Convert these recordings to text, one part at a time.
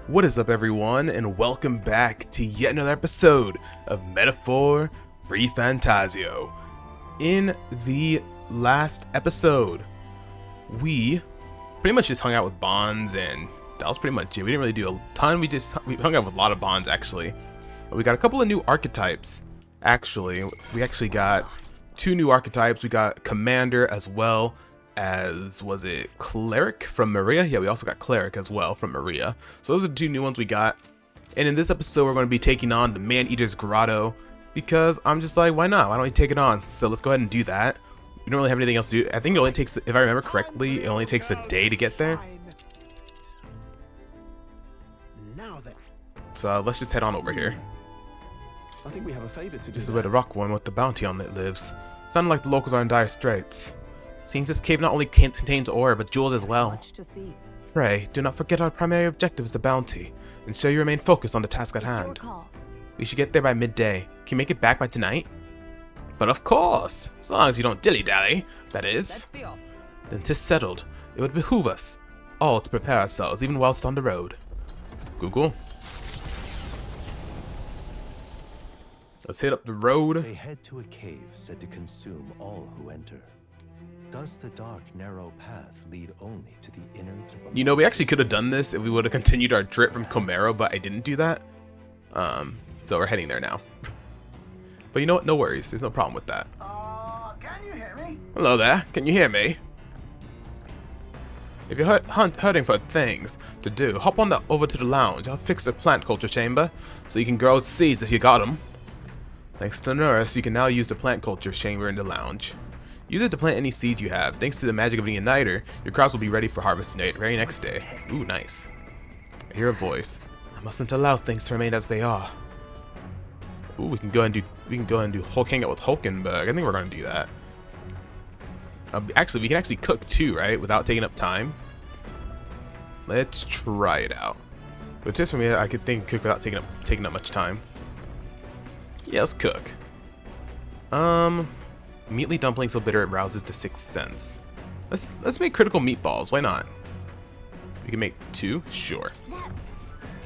What is up, everyone, and welcome back to yet another episode of Metaphor ReFantazio. In the last episode, we pretty much just hung out with bonds, and that was pretty much it. We didn't really do a ton. We hung out with a lot of bonds, actually. But we got a couple of new archetypes. Actually, we actually got two new archetypes. We got Commander as well as, was it Cleric from Maria? Yeah, we also got Cleric as well from Maria. So those are the two new ones we got. And in this episode, we're going to be taking on the Man-Eater's Grotto, because I'm just like, why not? Why don't we take it on? So let's go ahead and do that. We don't really have anything else to do. I think it only takes, if I remember correctly, it only takes a day to get there. So let's just head on over here. I think we have a favor to do. This is where the rock one with the bounty on it lives. Sounded like the locals are in dire straits. Seems this cave not only contains ore, but jewels as well. Pray, do not forget our primary objective is the bounty, and show you remain focused on the task at hand. We should get there by midday. Can you make it back by tonight? But of course! As long as you don't dilly-dally, that is. Then 'tis settled. It would behoove us all to prepare ourselves, even whilst on the road. Google. Let's hit up the road. They head to a cave said to consume all who enter. Does the dark, narrow path lead only to the innards of a... You know, we actually could have done this if we would have continued our trip from Comero, but I didn't do that. So we're heading there now. But you know what? No worries. There's no problem with that. Can you hear me? Hello there. Can you hear me? If you're hurting for things to do, hop on over to the lounge. I'll fix the plant culture chamber so you can grow seeds if you got them. Thanks to the nurse, you can now use the plant culture chamber in the lounge. Use it to plant any seeds you have. Thanks to the magic of the Uniter, your crops will be ready for harvest the very next day. Ooh, nice. I hear a voice. I mustn't allow things to remain as they are. Ooh, we can go and do Hulk hangout with Hulkenberg. I think we're gonna do that. Actually, we can actually cook too, right? Without taking up time. Let's try it out. But just for me, I could cook without taking up much time. Yeah, let's cook. Meatly dumpling so bitter it rouses the sixth sense. Let's make critical meatballs. Why not? We can make two, sure.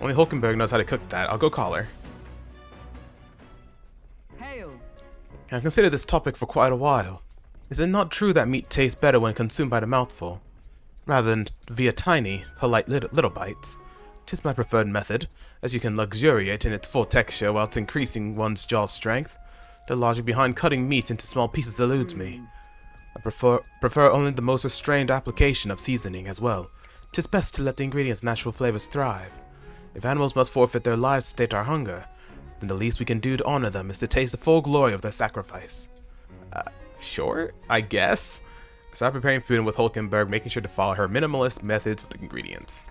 Only Hulkenberg knows how to cook that. I'll go call her. Hail. I've considered this topic for quite a while. Is it not true that meat tastes better when consumed by the mouthful, rather than via tiny, polite little bites? 'Tis my preferred method, as you can luxuriate in its full texture whilst increasing one's jaw strength. The logic behind cutting meat into small pieces eludes me. I prefer only the most restrained application of seasoning as well. 'Tis best to let the ingredients' natural flavors thrive. If animals must forfeit their lives to sate our hunger, then the least we can do to honor them is to taste the full glory of their sacrifice. Sure, I guess. Start preparing food with Hulkenberg, making sure to follow her minimalist methods with the ingredients.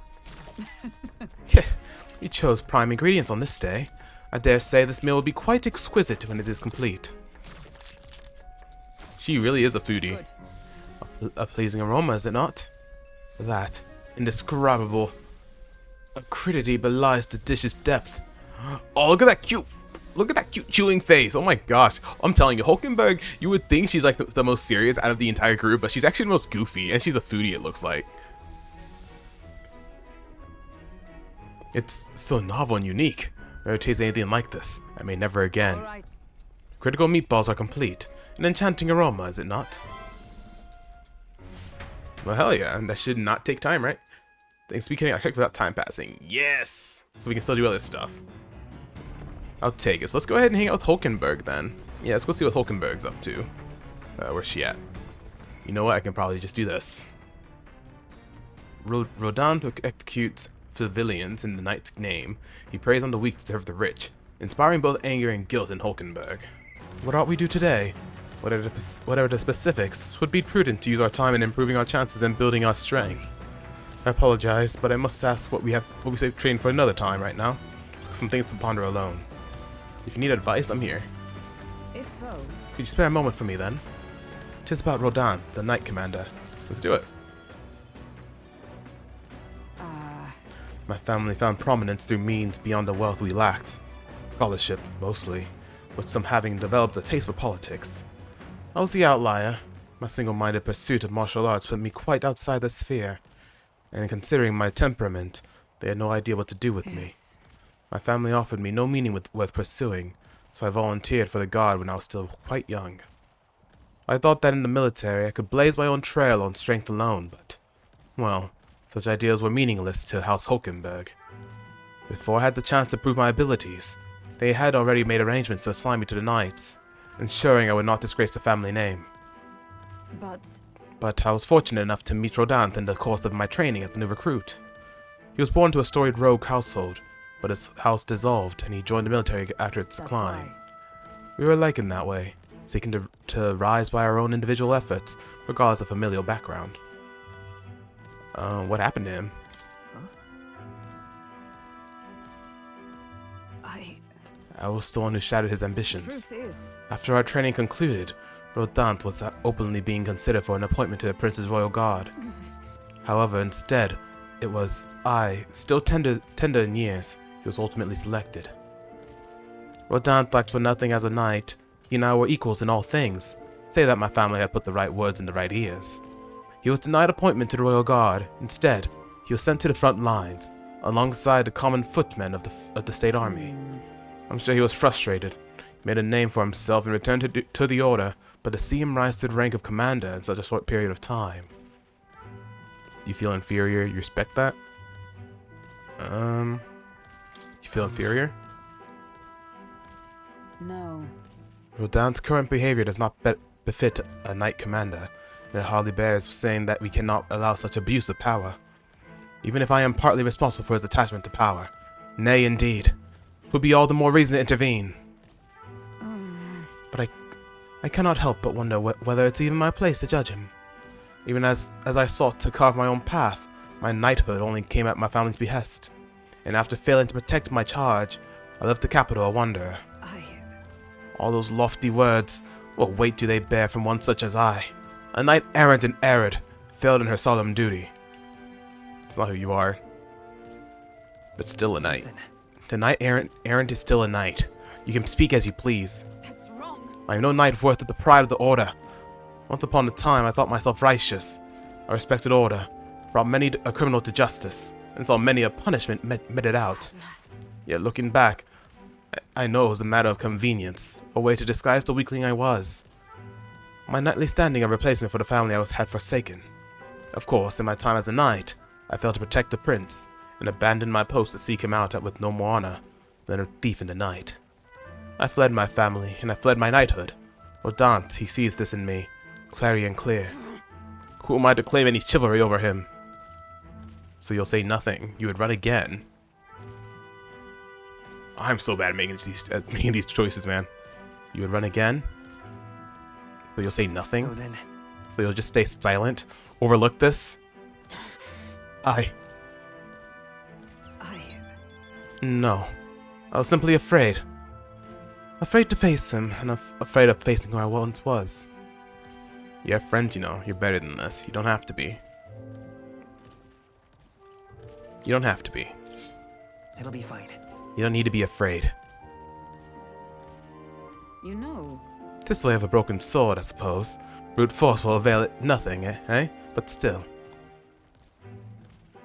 We chose prime ingredients on this day. I dare say this meal will be quite exquisite when it is complete. She really is a foodie. A pleasing aroma, is it not? That, indescribable acridity belies the dish's depth. Oh, look at that cute chewing face. Oh my gosh. I'm telling you, Hulkenberg, you would think she's like the most serious out of the entire group, but she's actually the most goofy, and she's a foodie, it looks like. It's so novel and unique. Never taste anything like this. I may never again. Right. Critical meatballs are complete. An enchanting aroma, is it not? Well, hell yeah. And that should not take time, right? Thanks to be kidding, I cooked without time passing. Yes! So we can still do other stuff. I'll take it. So let's go ahead and hang out with Hulkenberg then. Yeah, let's go see what Hulkenberg's up to. Where's she at? You know what? I can probably just do this. Rodan to execute civilians in the knight's name. He preys on the weak to serve the rich, inspiring both anger and guilt in Hulkenberg. What ought we do today? Whatever the specifics, it would be prudent to use our time in improving our chances and building our strength. I apologize, but I must ask what we say train for another time right now. Some things to ponder alone. If you need advice, I'm here. If so, Could you spare a moment for me then? 'Tis about Rodan, the knight commander. Let's do it. My family found prominence through means beyond the wealth we lacked. Scholarship, mostly, with some having developed a taste for politics. I was the outlier. My single-minded pursuit of martial arts put me quite outside the sphere. And considering my temperament, They had no idea what to do with me. Yes. My family offered me no meaning worth pursuing, so I volunteered for the Guard when I was still quite young. I thought that in the military I could blaze my own trail on strength alone, but, well, such ideas were meaningless to House Hulkenberg. Before I had the chance to prove my abilities, they had already made arrangements to assign me to the Knights, ensuring I would not disgrace the family name. But I was fortunate enough to meet Rodant in the course of my training as a new recruit. He was born to a storied rogue household, but his house dissolved and he joined the military after its decline. We were alike in that way, seeking to rise by our own individual efforts, regardless of familial background. What happened to him? I was the one who shattered his ambitions. Truth is, After our training concluded, Rodant was openly being considered for an appointment to the Prince's Royal Guard. However, instead, it was I, still tender in years, who was ultimately selected. Rodant lacked for nothing as a knight. He and I were equals in all things, save that my family had put the right words in the right ears. He was denied appointment to the Royal Guard. Instead, he was sent to the front lines, alongside the common footmen of the state army. I'm sure he was frustrated. He made a name for himself and returned to the Order, but to see him rise to the rank of commander in such a short period of time. Do you feel inferior? You respect that? Do you feel inferior? no. Rodant's current behavior does not befit a knight commander, and it hardly bears saying that we cannot allow such abuse of power. Even if I am partly responsible for his attachment to power. Nay, indeed. It would be all the more reason to intervene. But I cannot help but wonder whether it's even my place to judge him. Even as I sought to carve my own path, my knighthood only came at my family's behest. And after failing to protect my charge, I left the capital a wanderer. All those lofty words, what weight do they bear from one such as I? A knight errant and arid, failed in her solemn duty. It's not who you are, but still a knight. The knight errant is still a knight. You can speak as you please. That's wrong. I am no knight worth of the pride of the Order. Once upon a time, I thought myself righteous. I respected order, brought many a criminal to justice, and saw many a punishment meted out. Yet looking back, I know it was a matter of convenience, a way to disguise the weakling I was. My knightly standing a replacement for the family I had forsaken. Of course, in my time as a knight, I failed to protect the prince, and abandoned my post to seek him out with no more honor than a thief in the night. I fled my family, and I fled my knighthood. Rodant, he sees this in me, clarion clear. Who am I to claim any chivalry over him? So you'll say nothing. You would run again. I'm so bad at making these choices, man. You would run again? So you'll say nothing? So you'll just stay silent? Overlook this? No. I was simply afraid. Afraid to face him, and afraid of facing who I once was. You have friends, you know. You're better than this. You don't have to be. You don't have to be. It'll be fine. You don't need to be afraid. You know. This way of a broken sword, I suppose. Brute force will avail it nothing, eh? But still.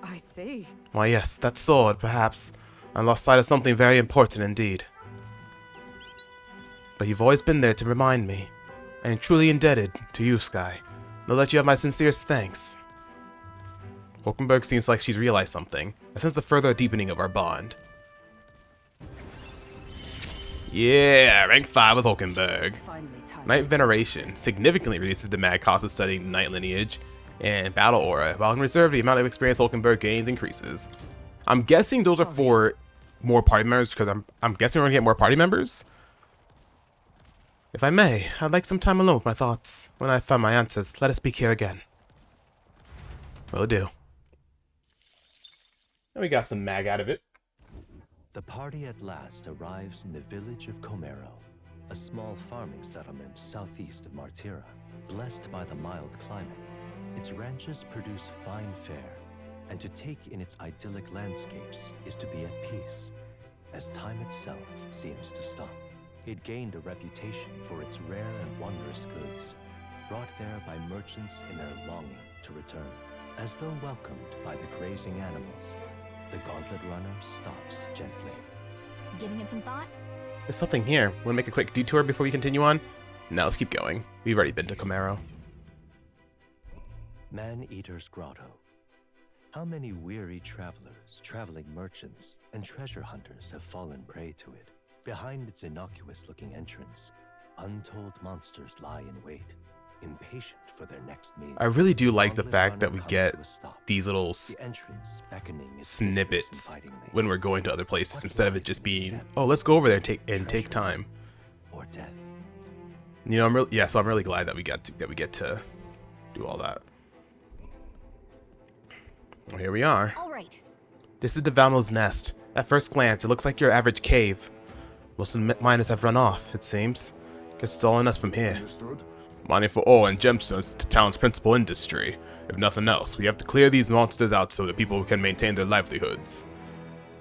I see. Why yes, that sword, perhaps. I lost sight of something very important indeed. But you've always been there to remind me. I am truly indebted to you, Skye. Know that you have my sincerest thanks. Hulkenberg seems like she's realized something. I sense a further deepening of our bond. Yeah, rank 5 with Hulkenberg. Knight Veneration significantly reduces the mad cost of studying Knight lineage, and Battle Aura, while in reserve, the amount of experience Hulkenberg gains increases. I'm guessing those are for more party members, because I'm guessing we're gonna get more party members. If I may, I'd like some time alone with my thoughts. When I find my answers, let us speak here again. Will do. And we got some mag out of it. The party at last arrives in the village of Comero, a small farming settlement southeast of Martira. Blessed by the mild climate, its ranches produce fine fare, and to take in its idyllic landscapes is to be at peace, as time itself seems to stop. It gained a reputation for its rare and wondrous goods, brought there by merchants in their longing to return. As though welcomed by the grazing animals, the gauntlet gauntlet runner stops gently. Giving it some thought? There's something here. Want to make a quick detour before we continue on? No, let's keep going. We've already been to Comero. Man-Eater's Grotto. How many weary travelers, traveling merchants, and treasure hunters have fallen prey to it? Behind its innocuous-looking entrance, untold monsters lie in wait, impatient for their next meal. I really do like the Gauntlet fact that runner we comes get to a stop, these little the entrance beckoning its snippets visitors invitingly. when we're going to other places What instead of it lies just in these being, depths? oh, let's go over there and take Treasure time. or death. You know, so I'm really glad that we get to do all that. Well, here we are. All right. This is the Valmo's nest. At first glance, it looks like your average cave. Most of the miners have run off, it seems. Guess it's all on us from here. Understood? Mining for ore and gemstones is the town's principal industry. If nothing else, we have to clear these monsters out so that people can maintain their livelihoods.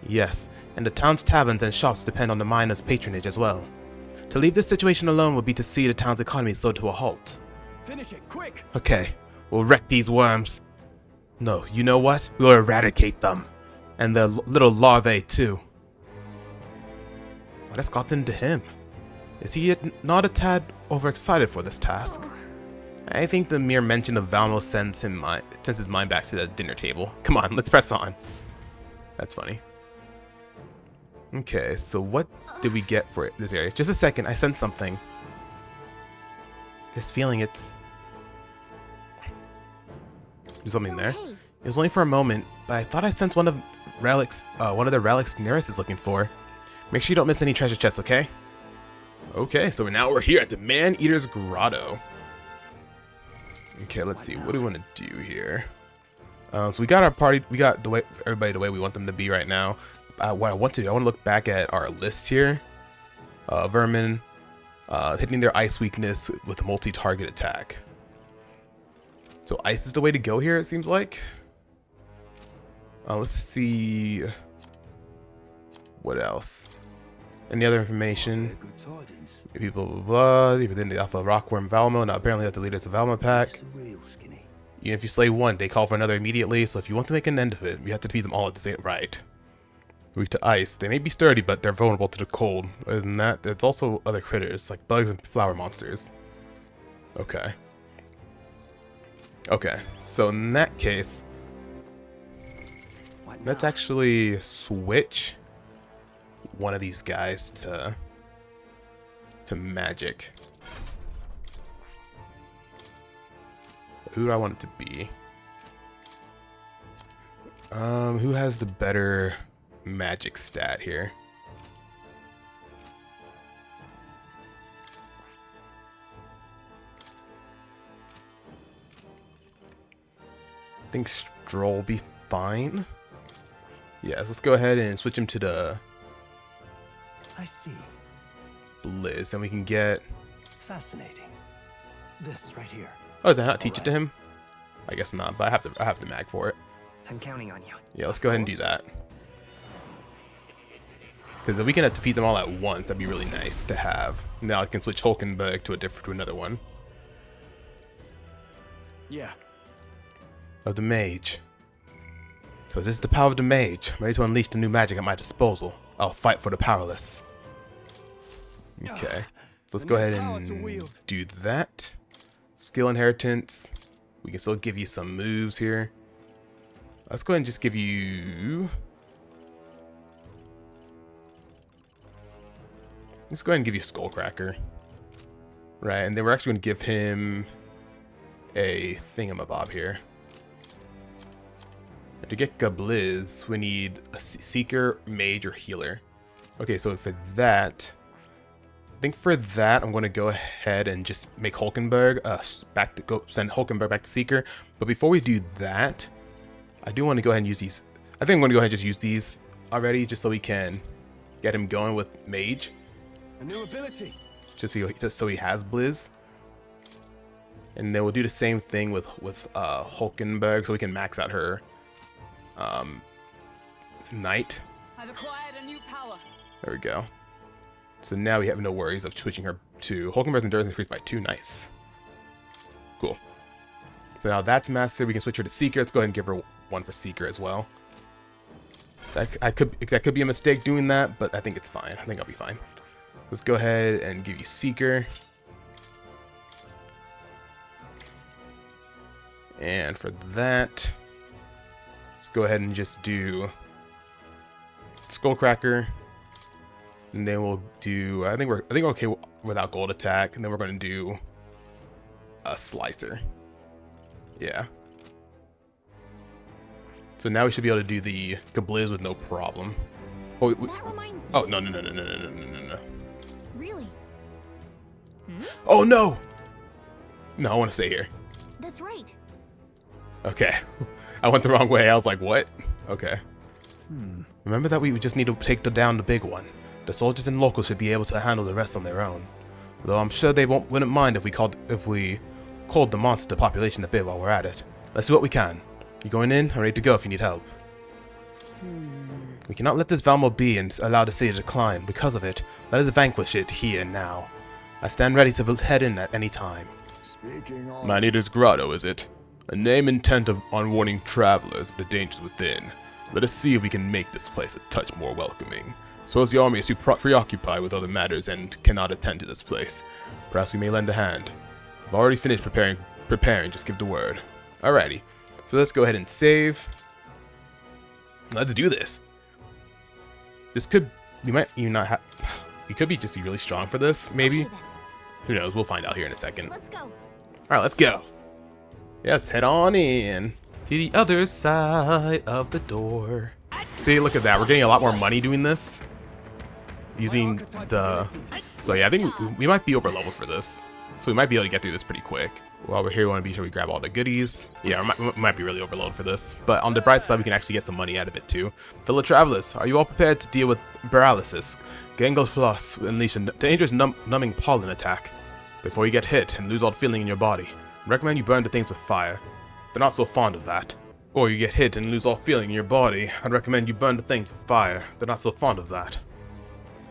Yes, and the town's taverns and shops depend on the miners' patronage as well. To leave this situation alone would be to see the town's economy slowed to a halt. Finish it, quick! Okay, we'll wreck these worms. No, you know what? We'll eradicate them. And the little larvae too. What has gotten into him? Is he not a tad overexcited for this task? I think the mere mention of Valmo sends his mind back to the dinner table. Come on, let's press on. That's funny. Okay, so what did we get for this area? Just a second, I sensed something. This feeling, there's something there. Hey, It was only for a moment, but I thought I sensed one of the relics Neris is looking for. Make sure you don't miss any treasure chests, okay? Okay, so now we're here at the Man-Eater's Grotto. Okay, let's see. What do we want to do here? So we got our party. We got everybody the way we want them to be right now. What I want to do, I want to look back at our list here. Vermin, hitting their ice weakness with multi-target attack. So ice is the way to go here, it seems like. Let's see. What else? Any other information? Good tidings. People, blah, blah, blah. Within the Alpha Rockworm Valmo. Now apparently that's the leaders of Valmo pack. It's the real skinny. Even if you slay one, they call for another immediately. So if you want to make an end of it, you have to defeat them all at the same right. Weak to ice. They may be sturdy, but they're vulnerable to the cold. Other than that, there's also other critters like bugs and flower monsters. Okay. Okay. So in that case, What let's now? actually switch one of these guys to magic. Who do I want it to be? Who has the better magic stat here? I think Stroll will be fine. Yes, let's go ahead and switch him to the I see. Blizz, then we can get. Fascinating. This right here. Oh, did I not teach it to him? I guess not, but I have the mag for it. I'm counting on you. Yeah, let's go ahead and do that. Because if we can defeat them all at once, that'd be really nice to have. Now I can switch Hulkenberg to another one. Yeah. Of the mage. So this is the power of the mage. I'm ready to unleash the new magic at my disposal. I'll fight for the powerless. Okay. So let's go ahead and do that. Skill inheritance. We can still give you some moves here. Let's go ahead and just give you. Let's go ahead and give you Skullcracker. Right, and then we're actually going to give him a thingamabob here. And to get Blizz, we need a Seeker, Mage, or Healer. Okay, so for that, I think for that I'm going to go ahead and just make Hulkenberg send Hulkenberg back to Seeker. But before we do that, I do want to go ahead and use these. I think I'm going to go ahead and just use these already, just so we can get him going with Mage. A new ability. Just so he has Blizz. And then we'll do the same thing with Hulkenberg, so we can max out her Knight. I've acquired a new power. There we go. So now we have no worries of switching her to Hulkenberg's endurance increased by 2. Nice. Cool. So now that's mastered. We can switch her to Seeker. Let's go ahead and give her one for Seeker as well. That could be a mistake doing that, but I think it's fine. I think I'll be fine. Let's go ahead and give you Seeker. And for that, let's go ahead and just do Skullcracker. And then we'll do, I think we're okay without Gold Attack, and then we're going to do a Slicer. Yeah. So now we should be able to do the Kablizz with no problem. Oh, That reminds me. oh no. Really? Oh no! No, I want to stay here. That's right. Okay. I went the wrong way. I was like, what? Okay. Remember that we just need to take down the big one. The soldiers and locals should be able to handle the rest on their own. Though I'm sure they wouldn't mind if we called the monster population a bit while we're at it. Let's do what we can. You going in? I'm ready to go if you need help. We cannot let this Valmo be and allow the city to decline. Because of it, let us vanquish it here and now. I stand ready to head in at any time. Man Eater's Grotto, is it? A name intent on warning travelers of the dangers within. Let us see if we can make this place a touch more welcoming. Suppose the army is too preoccupied with other matters and cannot attend to this place. Perhaps we may lend a hand. I've already finished preparing, just give the word. Alrighty, so let's go ahead and save. Let's do this. This could, we might even not have, we could be just really strong for this, maybe. Okay, then. Who knows, we'll find out here in a second. Let's go. Alright, let's go. Let's head on in to the other side of the door. See, look at that. We're getting a lot more money doing this. Using the... So yeah, I think we might be over leveled for this. So we might be able to get through this pretty quick. While we're here, we want to be sure we grab all the goodies. Yeah, we might be really overloaded for this. But on the bright side, we can actually get some money out of it too. Fellow travelers, are you all prepared to deal with paralysis? Ganglefloss will unleash a dangerous numbing pollen attack. Before you get hit and lose all feeling in your body, I recommend you burn the things with fire. They're not so fond of that. Or you get hit and lose all feeling in your body, I'd recommend you burn the things with fire. They're not so fond of that.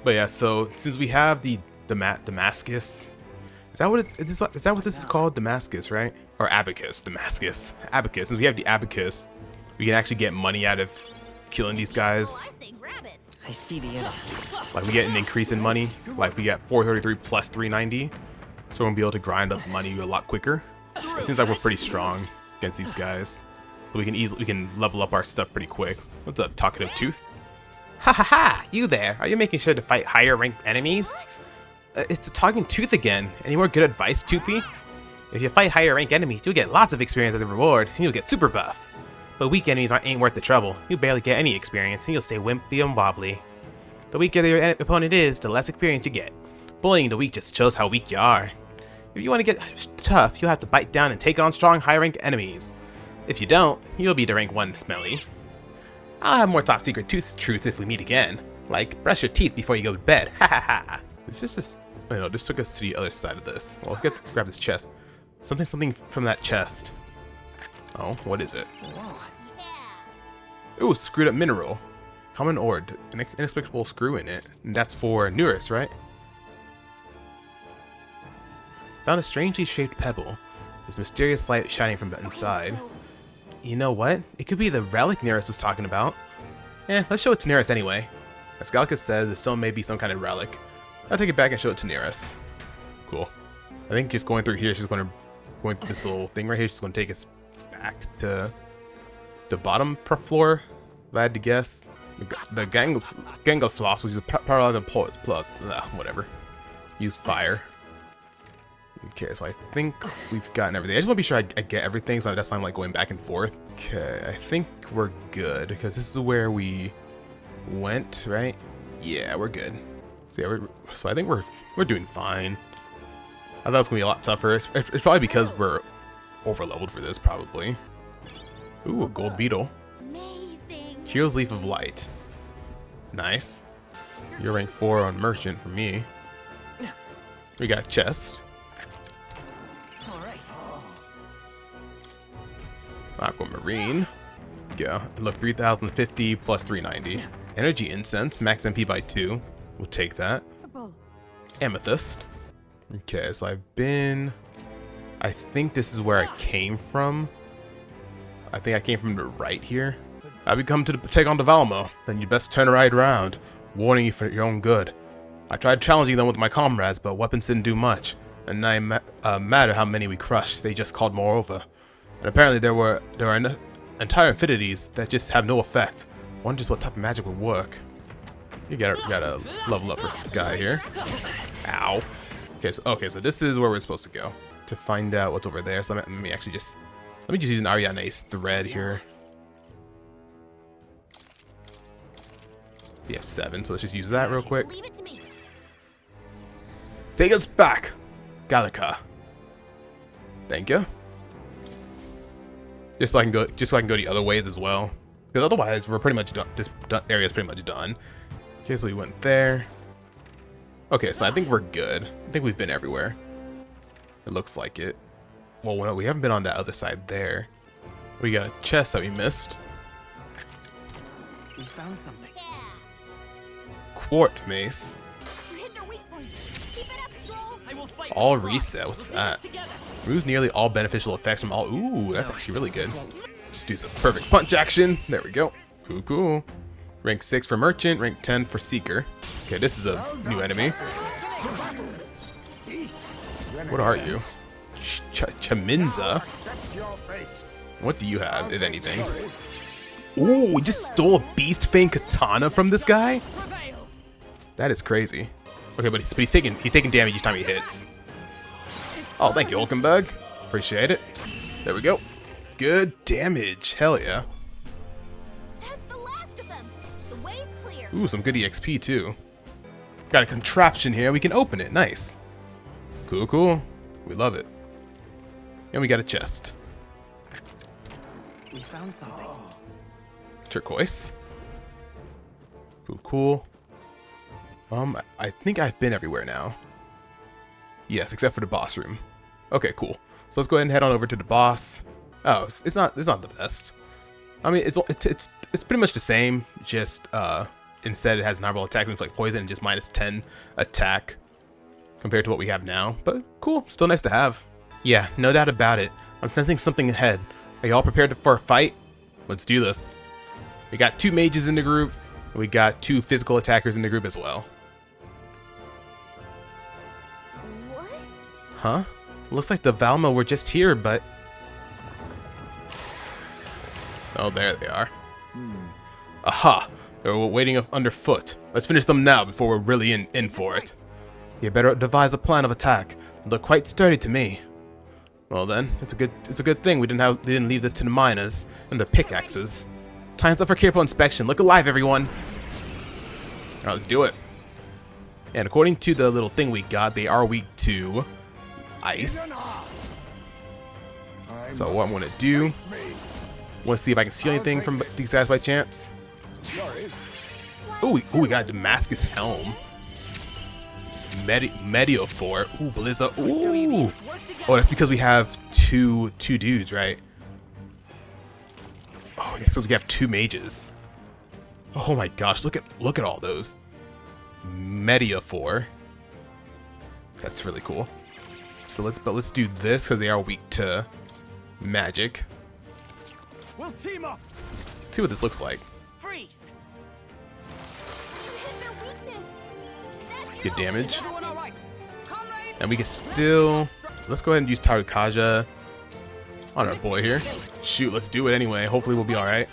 But yeah, so since we have the Damascus, is that what this is called? Damascus, right? Or Abacus, Damascus. Abacus. Since we have the Abacus, we can actually get money out of killing these guys. Oh, I say grab it. I see the enemy. Like we get an increase in money. Like we get 433 plus 390. So we're gonna be able to grind up money a lot quicker. It seems like we're pretty strong against these guys. So we can level up our stuff pretty quick. What's up, talkative tooth? Ha ha ha! You there? Are you making sure to fight higher ranked enemies? It's a talking tooth again. Any more good advice, Toothy? If you fight higher ranked enemies, you'll get lots of experience as a reward, and you'll get super buff. But weak enemies ain't worth the trouble. You barely get any experience, and you'll stay wimpy and wobbly. The weaker your opponent is, the less experience you get. Bullying the weak just shows how weak you are. If you want to get tough, you'll have to bite down and take on strong, high-ranked enemies. If you don't, you'll be the rank 1 smelly. I'll have more top secret truths if we meet again. Like, brush your teeth before you go to bed. Ha ha ha. It's just this, this took us to the other side of this. Well, let's grab this chest. Something from that chest. Oh, what is it? Ooh, screwed up mineral. Common ore, an inexplicable screw in it. And that's for Neurus, right? Found a strangely shaped pebble. There's mysterious light shining from the inside. You know what? It could be the relic Neurus was talking about. Let's show it to Neurus anyway. As Galacus said, the stone may be some kind of relic. I'll take it back and show it to Neurus. Cool. I think just going through here, she's going through this little thing right here, she's going to take us back to the bottom floor, if I had to guess. The Ganglefloss was paralyzed and plus, whatever. Use fire. Okay, so I think we've gotten everything. I just want to be sure I get everything, so that's why I'm like going back and forth. Okay, I think we're good, because this is where we went, right? Yeah, we're good. So yeah, so I think we're doing fine. I thought it was gonna be a lot tougher. It's probably because we're over leveled for this, probably. Ooh, a gold beetle. Amazing. Hero's Leaf of Light. Nice. You're rank 4 on Merchant for me. We got a chest. Aquamarine. Yeah, look, 3050 plus 390. Energy Incense, max MP by 2. We'll take that. Amethyst. Okay, so I think this is where I came from. I think I came from the right here. Have you come to take on the Valmo? Then you best turn right around, warning you for your own good. I tried challenging them with my comrades, but weapons didn't do much, and matter how many we crushed, they just called more over. And apparently there are entire infinities that just have no effect. Wonder just what type of magic would work. You gotta level up for Skye here. Ow. Okay, so this is where we're supposed to go to find out what's over there. So let me just use an Ariane's thread here. We have 7, so let's just use that real quick. Leave it to me. Take us back, Gallica. Thank you. Just so I can go the other ways as well, because otherwise we're pretty much done. This area is pretty much done. Okay, so we went there. Okay, so I think we're good. I think we've been everywhere. It looks like it. Well, no, we haven't been on that other side there. We got a chest that we missed. We found something. Yeah. Quart mace. You hit their weak point. Keep it up, Stroll. I will fight. All reset. What's that? Removes nearly all beneficial effects from all. Ooh, that's actually really good. Just do some perfect punch action. There we go. Cool. Rank 6 for merchant. Rank 10 for seeker. Okay, this is a new enemy. What are you? Chaminza? What do you have, if anything? Ooh, we just stole a Beast Fang katana from this guy? That is crazy. Okay, but he's taking damage each time he hits. Oh, thank you, Hulkenberg. Appreciate it. There we go. Good damage. Hell yeah. That's the last of them. The way's clear. Ooh, some good EXP too. Got a contraption here. We can open it. Nice. Cool. We love it. And we got a chest. We found something. Turquoise. Cool. I think I've been everywhere now. Yes, except for the boss room. Okay, cool. So let's go ahead and head on over to the boss. Oh, it's not the best. I mean, it's pretty much the same. Just instead it has normal attacks and like poison and just -10 attack compared to what we have now. But cool, still nice to have. Yeah, no doubt about it. I'm sensing something ahead. Are y'all prepared for a fight? Let's do this. We got 2 mages in the group. We got 2 physical attackers in the group as well. What? Huh? Looks like the Valmo were just here, but... Oh, there they are. Aha! They were waiting underfoot. Let's finish them now before we're really in for it. You better devise a plan of attack. They look quite sturdy to me. Well then, it's a good thing we didn't leave this to the miners and the pickaxes. Time's up for careful inspection. Look alive, everyone! Alright, let's do it. And according to the little thing we got, they are weak to ice. So what I'm gonna do, want to see if I can steal anything from these guys by chance. Ooh, we got a Damascus helm. Mediophor. Ooh, Blizza. Ooh. Oh, that's because we have two dudes, right? Oh, yeah, so we have 2 mages. Oh my gosh, look at all those. Mediophor. That's really cool. So let's do this because they are weak to magic. We'll team up. Let's see what this looks like. Freeze. You hit their weakness. That's Good damage. Everyone all right? Comrades. And we can still... Let's go ahead and use Tarukaja on our boy here. Shoot, let's do it anyway. Hopefully we'll be alright.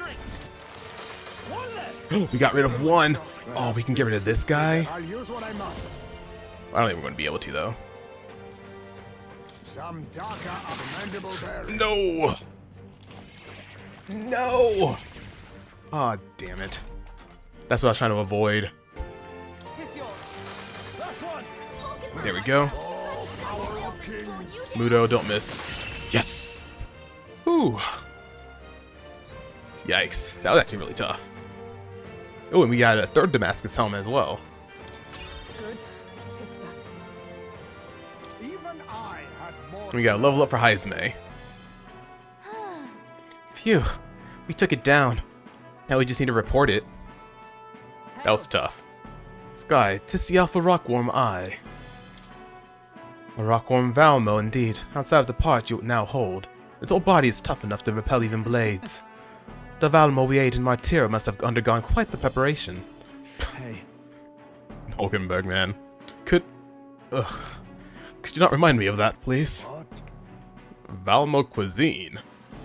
We got rid of 1. Oh, we can get rid of this guy? I'll use what I must. I don't even want to be able to, though. Some darker amendable berry. No! No! Aw, damn it. That's what I was trying to avoid. Tis yours. Last one. There we go. Mudo, don't miss. Yes! Ooh. Yikes. That was actually really tough. Oh, and we got a 3rd Damascus helm as well. Good. Tis done. Even I had more. We got a level up for Heisme. Phew. We took it down. Now we just need to report it. That was tough. Skye, 'tis the Alpha Rockworm Eye. A Rockworm Valmo indeed. Outside of the part you now hold. Its whole body is tough enough to repel even blades. The Valmo we ate in Martira must have undergone quite the preparation. Hey. Hulkenberg, man. Could you not remind me of that, please? What? Valmo cuisine.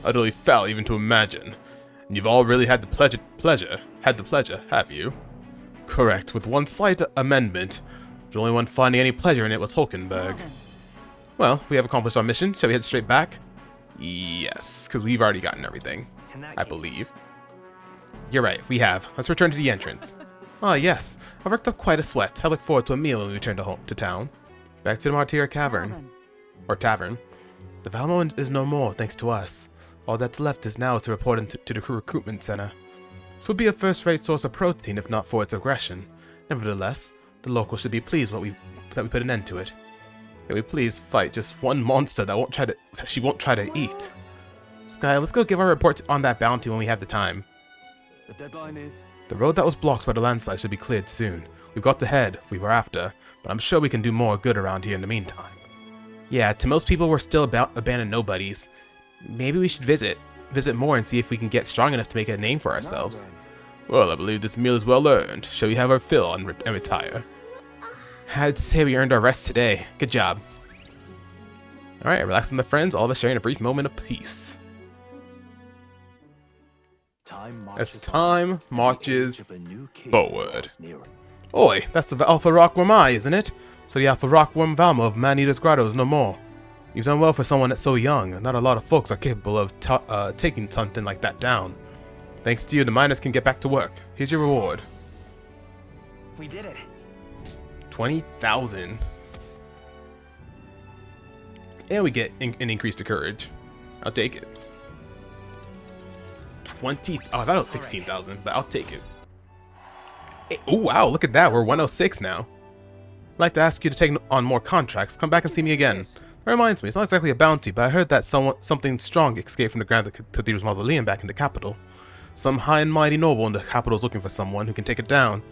Utterly foul even to imagine. And you've all really had the pleasure, have you? Correct, with one slight amendment. The only one finding any pleasure in it was Hulkenberg. Well, we have accomplished our mission. Shall we head straight back? Yes, because we've already gotten everything, I believe. You're right, we have. Let's return to the entrance. Ah, yes. I've worked up quite a sweat. I look forward to a meal when we return to town. Back to the Martira Cavern. Or Tavern. The Valmo is no more, thanks to us. All that's left is now to report to the recruitment center. This would be a first-rate source of protein if not for its aggression. Nevertheless, the locals should be pleased that we put an end to it. Can we please fight just one monster that she won't try to eat? Skye, let's go give our report on that bounty when we have the time. The deadline is... The road that was blocked by the landslide should be cleared soon. We've got the head we were after, but I'm sure we can do more good around here in the meantime. Yeah, to most people we're still abandoned nobodies. Maybe we should visit more and see if we can get strong enough to make a name for ourselves. Well, I believe this meal is well earned. Shall we have our fill and retire? I'd say we earned our rest today. Good job. Alright, relax with my friends, all of us sharing a brief moment of peace. As time marches forward. Oi, that's the Alpha Rockworm Eye, isn't it? So the Alpha Rockworm Valmo of Man-Eater's Grotto is no more. You've done well for someone that's so young. Not a lot of folks are capable of taking something like that down. Thanks to you, the miners can get back to work. Here's your reward. We did it. 20,000. And we get an increase to courage. I'll take it. 20. Oh, I thought it was 16,000, but I'll take it. Hey, oh, wow, look at that. We're 106 now. I'd like to ask you to take on more contracts. Come back and see me again. That reminds me, it's not exactly a bounty, but I heard that something strong escaped from the Grand Cathedral's Mausoleum back in the capital. Some high and mighty noble in the capital is looking for someone who can take it down.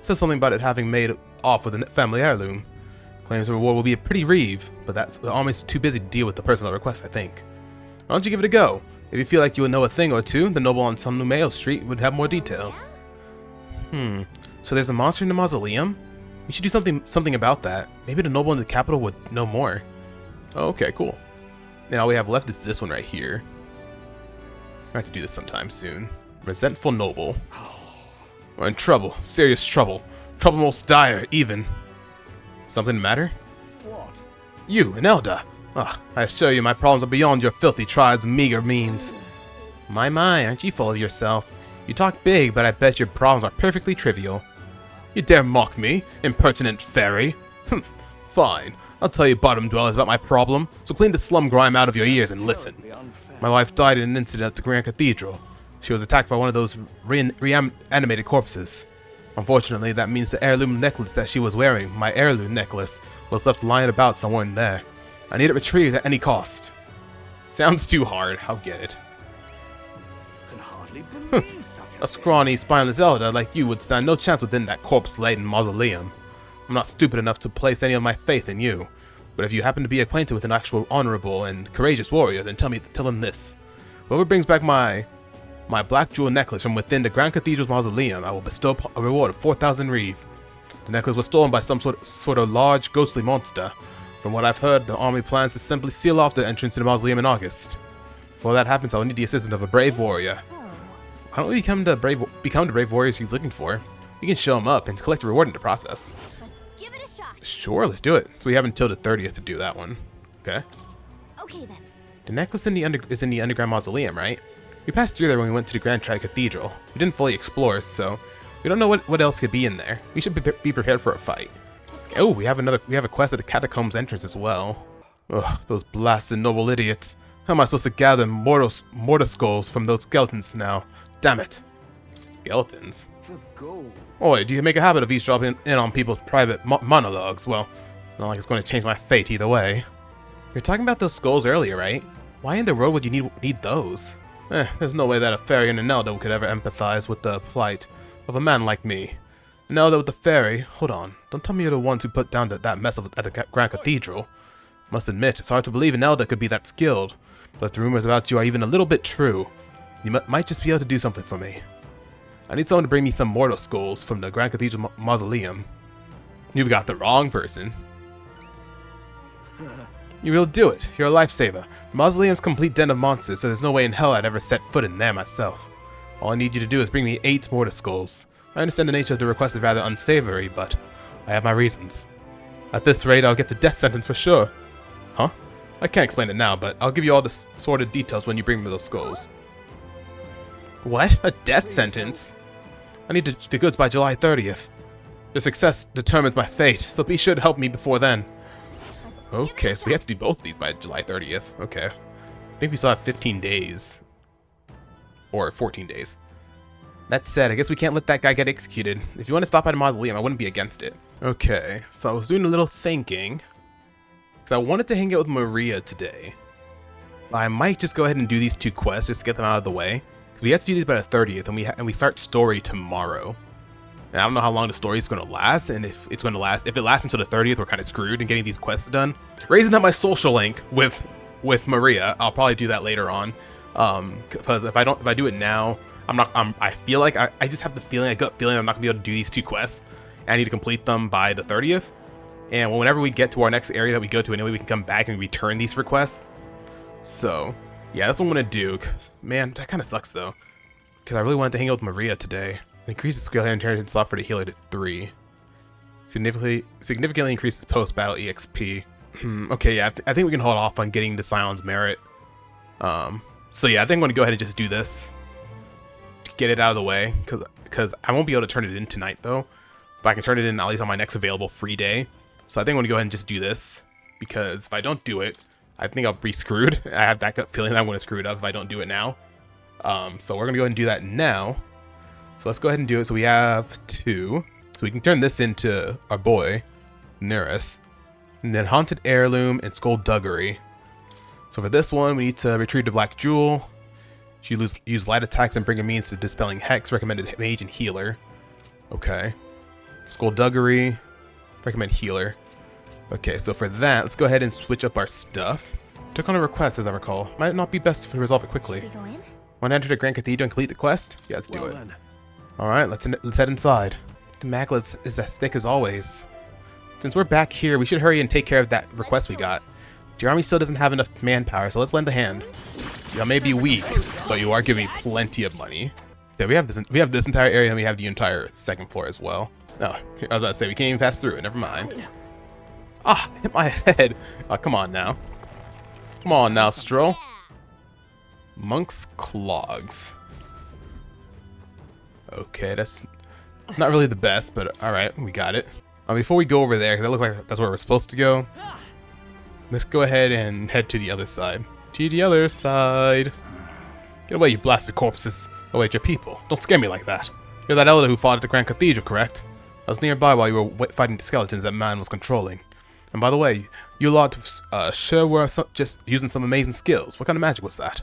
Says something about it having made off with a family heirloom. Claims the reward will be a pretty reeve, but that's almost too busy to deal with the personal request, I think. Why don't you give it a go? If you feel like you would know a thing or two, the noble on some Numeo Street would have more details. So there's a monster in the Mausoleum? We should do something about that. Maybe the noble in the capital would know more. Oh, okay, cool. And all we have left is this one right here. I have to do this sometime soon. Resentful noble. We're in trouble. Serious trouble. Trouble most dire, even. Something the matter? What? You, an Elder. I assure you my problems are beyond your filthy tribe's meager means. My, aren't you full of yourself? You talk big, but I bet your problems are perfectly trivial. You dare mock me, impertinent fairy? Fine. I'll tell you bottom dwellers about my problem, so clean the slum grime out of your ears and listen. My wife died in an incident at the Grand Cathedral. She was attacked by one of those reanimated corpses. Unfortunately, that means the heirloom necklace that she was wearing, my heirloom necklace, was left lying about somewhere in there. I need it retrieved at any cost. Sounds too hard, I'll get it. Can hardly believe such A scrawny, spineless elder like you would stand no chance within that corpse-laden mausoleum. I'm not stupid enough to place any of my faith in you. But if you happen to be acquainted with an actual honorable and courageous warrior, then tell him this. Whoever brings back my black jewel necklace from within the Grand Cathedral's mausoleum, I will bestow a reward of 4,000 reeve. The necklace was stolen by some sort of large, ghostly monster. From what I've heard, the army plans to simply seal off the entrance to the mausoleum in August. Before that happens, I will need the assistance of a brave warrior. Why don't we become the brave warriors he's looking for? We can show him up and collect a reward in the process. Let's give it a shot. Sure, let's do it. So we have until the 30th to do that one. Okay. Okay then. The necklace is in the underground mausoleum, right? We passed through there when we went to the Grand Cathedral. We didn't fully explore, so we don't know what else could be in there. We should be prepared for a fight. Oh, we have a quest at the catacombs entrance as well. Ugh, those blasted noble idiots. How am I supposed to gather mortar skulls from those skeletons now? Damn it. Skeletons? Oi, do you make a habit of eavesdropping in on people's private monologues? Well, not like it's going to change my fate either way. You were talking about those skulls earlier, right? Why in the world would you need those? There's no way that a fairy and an elder could ever empathize with the plight of a man like me. An elder with the fairy? Hold on, don't tell me you're the ones who put down that mess at the Grand Cathedral. Must admit, it's hard to believe an elder could be that skilled, but if the rumors about you are even a little bit true, You might just be able to do something for me. I need someone to bring me some mortal skulls from the Grand Cathedral Mausoleum. You've got the wrong person. You will do it. You're a lifesaver. The Mausoleum's a complete den of monsters, so there's no way in hell I'd ever set foot in there myself. All I need you to do is bring me 8 mortar skulls. I understand the nature of the request is rather unsavory, but I have my reasons. At this rate, I'll get the death sentence for sure. Huh? I can't explain it now, but I'll give you all the sordid details when you bring me those skulls. What? A death sentence? I need the goods by July 30th. Your success determines my fate, so be sure to help me before then. Okay, so we have to do both of these by July 30th. Okay. I think we still have 15 days. Or 14 days. That said, I guess we can't let that guy get executed. If you want to stop by the Mausoleum, I wouldn't be against it. Okay, so I was doing a little thinking. Because I wanted to hang out with Maria today. I might just go ahead and do these 2 quests just to get them out of the way. Because we have to do these by the 30th, and we start story tomorrow. And I don't know how long the story is going to last, and if it lasts until the 30th, we're kind of screwed in getting these quests done. Raising up my social link with Maria, I'll probably do that later on. Because if I do it now, I feel like I just have a gut feeling I'm not gonna be able to do these 2 quests. And I need to complete them by the 30th. And whenever we get to our next area that we go to, anyway, we can come back and return these requests. So yeah, that's what I'm gonna do. Man, that kind of sucks though, because I really wanted to hang out with Maria today. Increase the skill and intelligence slot for the healer to 3. Significantly increases post-battle EXP. Okay, yeah, I think we can hold off on getting the Scion's merit. So yeah, I think I'm gonna go ahead and just do this to get it out of the way, because I won't be able to turn it in tonight though. But I can turn it in at least on my next available free day. So I think I'm gonna go ahead and just do this, because if I don't do it, I think I'll be screwed. I have that gut feeling that I'm gonna screw it up if I don't do it now. So we're gonna go ahead and do that now. So let's go ahead and do it. So we have 2. So we can turn this into our boy, Neris. And then Haunted Heirloom and Skullduggery. So for this one, we need to retrieve the Black Jewel. She use light attacks and bring a means to dispelling hex. Recommended mage and healer. Okay. Skullduggery. Recommend healer. Okay, so for that, let's go ahead and switch up our stuff. Took on a request, as I recall. Might not be best to resolve it quickly. Should we go in? Want to enter the Grand Cathedral and complete the quest? Yeah, let's do it. Alright, let's head inside. The maglet is as thick as always. Since we're back here, we should hurry and take care of that request we got. The army still doesn't have enough manpower, so let's lend a hand. Y'all may be weak, but you are giving me plenty of money. Yeah, we have this entire area, and we have the entire 2nd floor as well. Oh, I was about to say, we can't even pass through it, never mind. Ah, hit my head. Oh, come on now. Come on now, Stroll. Monk's Clogs. Okay, that's not really the best, but alright, we got it. Before we go over there, because it looks like that's where we're supposed to go, let's go ahead and head to the other side. To the other side. Get away, you blasted corpses. Oh wait, you're people. Don't scare me like that. You're that elder who fought at the Grand Cathedral, correct? I was nearby while you were fighting the skeletons that man was controlling. And by the way, you lot sure were just using some amazing skills. What kind of magic was that?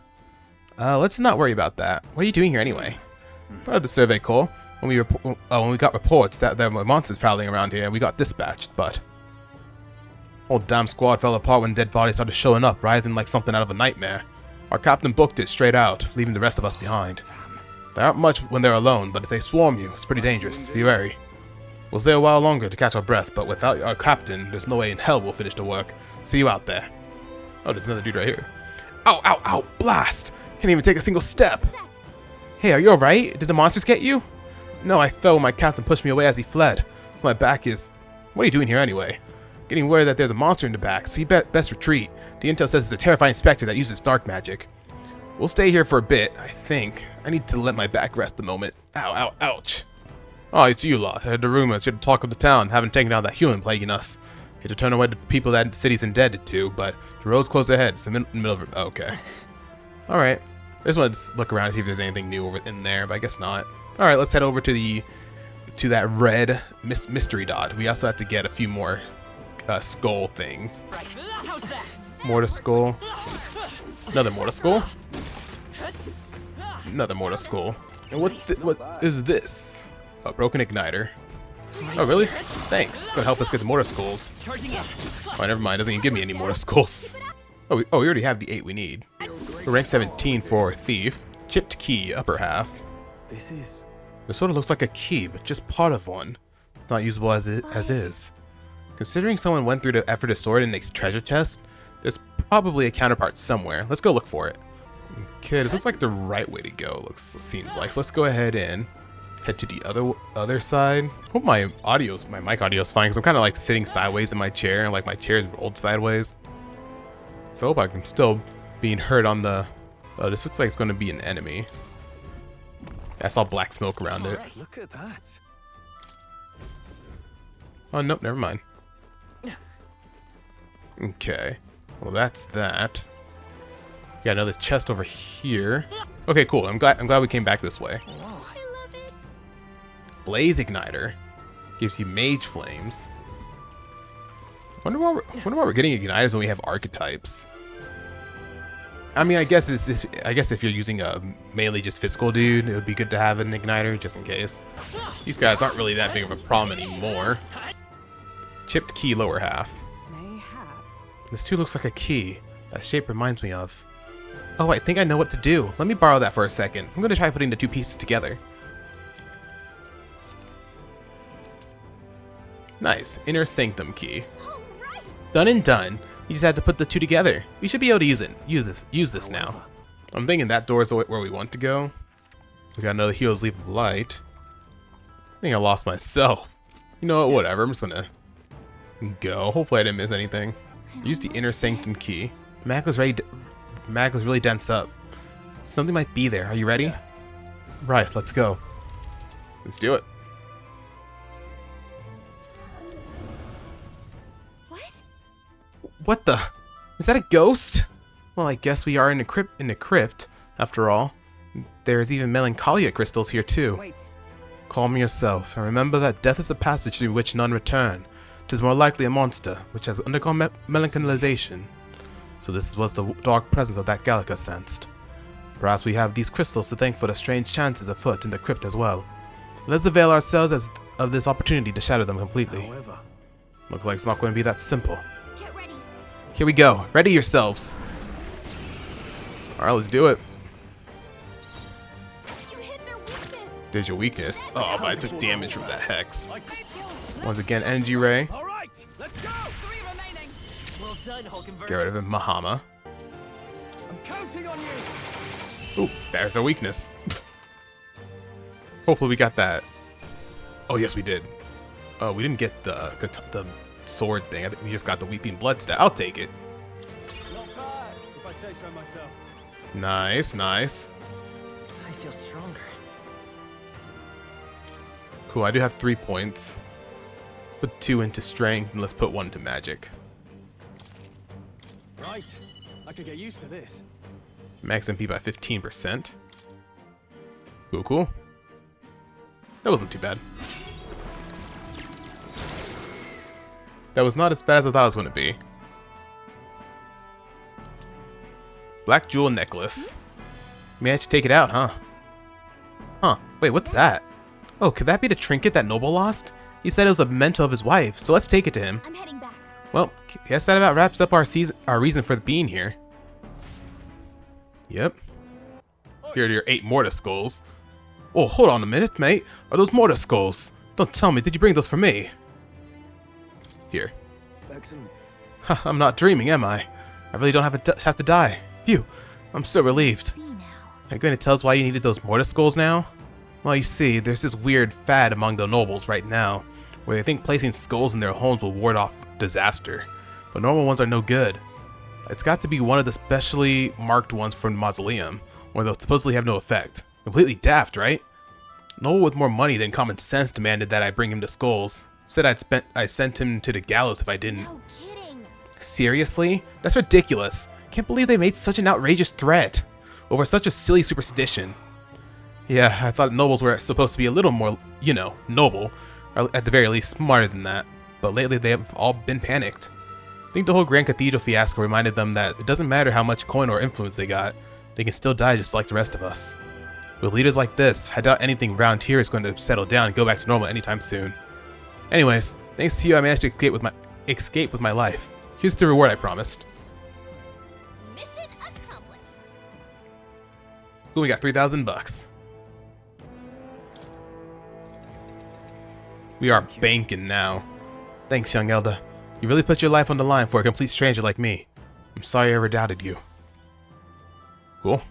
Let's not worry about that. What are you doing here anyway? Part of the survey corps. When we got reports that there were monsters prowling around here, we got dispatched, but whole damn squad fell apart when dead bodies started showing up, writhing like something out of a nightmare. Our captain booked it straight out, leaving the rest of us behind. They aren't much when they're alone, but if they swarm you, it's pretty dangerous. Be wary. We'll stay a while longer to catch our breath, but without our captain, there's no way in hell we'll finish the work. See you out there. Oh, there's another dude right here. Ow, ow, ow, blast! Can't even take a single step. Hey, are you alright? Did the monsters get you? No, I fell when my captain pushed me away as he fled. So my back is... What are you doing here anyway? Getting word that there's a monster in the back, so you best retreat. The intel says it's a terrifying specter that uses dark magic. We'll stay here for a bit, I think. I need to let my back rest a moment. Ow, ow, ouch. Oh, it's you lot. I heard the rumors. You had to talk of the town, haven't taken down that human plaguing us. You had to turn away the people that the city's indebted to, but the road's close ahead. It's in the middle of it. Oh, okay. Alright. I just wanted to look around and see if there's anything new over in there, but I guess not. Alright, let's head over to that red mystery dot. We also have to get a few more skull things. Mortar skull. Another mortar skull. Another mortar skull. And what is this? A broken igniter. Oh really? Thanks. It's gonna help us get the mortar skulls. Oh, never mind. Doesn't even give me any mortar skulls. Oh, we already have the 8 we need. We're rank 17 for thief. Chipped key, upper half. This sort of looks like a key, but just part of one. It's not usable as is. Considering someone went through the effort to store it in a treasure chest, there's probably a counterpart somewhere. Let's go look for it. Okay, this looks like the right way to go, seems like. So let's go ahead and head to the other side. Hope my mic audio is fine, because I'm kind of like sitting sideways in my chair, and like my chair is rolled sideways. So I hope I'm still being heard on the... this looks like it's going to be an enemy. I saw black smoke around it. Look at that. Oh, nope, never mind. Okay. Well, that's that. Got another chest over here. Okay, cool. I'm glad we came back this way. I love it. Blaze Igniter. Gives you mage flames. Wonder why we're getting igniters when we have archetypes. I mean, I guess if you're using a mainly just physical dude, it would be good to have an igniter just in case. These guys aren't really that big of a problem anymore. Chipped key, lower half. Mayhap. This too looks like a key. That shape reminds me of... Oh, I think I know what to do. Let me borrow that for a second. I'm going to try putting the two pieces together. Nice. Inner Sanctum key. All right. Done and done. You just had to put the two together. We should be able to use this now. I'm thinking that door is where we want to go. We got another Hero's Leaf of Light. I think I lost myself. You know what? Whatever. I'm just going to go. Hopefully I didn't miss anything. Use the Inner Sanctum key. Mag was really dense up. Something might be there. Are you ready? Yeah. Right, let's go. Let's do it. What? What the? Is that a ghost? Well, I guess we are in a crypt, after all. There's even melancholia crystals here too. Wait. Calm yourself, and remember that death is a passage through which none return. 'Tis more likely a monster, which has undergone melanchalization. So this was the dark presence of that Gallica sensed. Perhaps we have these crystals to thank for the strange chances afoot in the crypt as well. Let's avail ourselves of this opportunity to shatter them completely. However, Looks like it's not going to be that simple. Get ready. Here we go. Ready yourselves. Alright, let's do it. You hit their weakness. There's your weakness. Oh, but I took damage from that hex. Once again, energy ray. All right, let's go. 3 remaining. Well done, Hulkenberg. Get rid of it, Mahama. I'm counting on you. Ooh, there's our weakness. Hopefully we got that. Oh, yes, we did. Oh, we didn't get the sword thing. I think we just got the Weeping Blood stat. I'll take it. Not bad, if I say so myself. Nice, nice. I feel stronger. Cool, I do have 3 points. Put 2 into strength, and let's put 1 to magic. Right, I could get used to this. Max MP by 15%. Cool, cool. That wasn't too bad. That was not as bad as I thought it was going to be. Black jewel necklace. Managed to take it out, huh? Huh. Wait, what's that? Oh, could that be the trinket that Noble lost? He said it was a memento of his wife, so let's take it to him. I'm heading back. Well, guess that about wraps up our reason for being here. Yep. Here are your 8 mortar skulls. Oh, hold on a minute, mate. Are those mortar skulls? Don't tell me, did you bring those for me? Here. excellent. I'm not dreaming, am I? I really don't have to die. Phew, I'm so relieved. See now. Are you going to tell us why you needed those mortar skulls now? Well, you see, there's this weird fad among the nobles right now, where they think placing skulls in their homes will ward off disaster, but normal ones are no good. It's got to be one of the specially marked ones from Mausoleum, where they'll supposedly have no effect. Completely daft, right? Noble with more money than common sense demanded that I bring him the skulls. Said I sent him to the gallows if I didn't. No kidding. Seriously? That's ridiculous. Can't believe they made such an outrageous threat over such a silly superstition. Yeah, I thought nobles were supposed to be a little more, you know, noble, or at the very least smarter than that, but lately they have all been panicked. I think the whole Grand Cathedral fiasco reminded them that it doesn't matter how much coin or influence they got, they can still die just like the rest of us. With leaders like this, I doubt anything around here is going to settle down and go back to normal anytime soon. Anyways, thanks to you I managed to escape with my life. Here's the reward I promised. Mission accomplished. Ooh, we got 3,000 bucks. We are banking now. Thanks, young elder. You really put your life on the line for a complete stranger like me. I'm sorry I ever doubted you. Cool.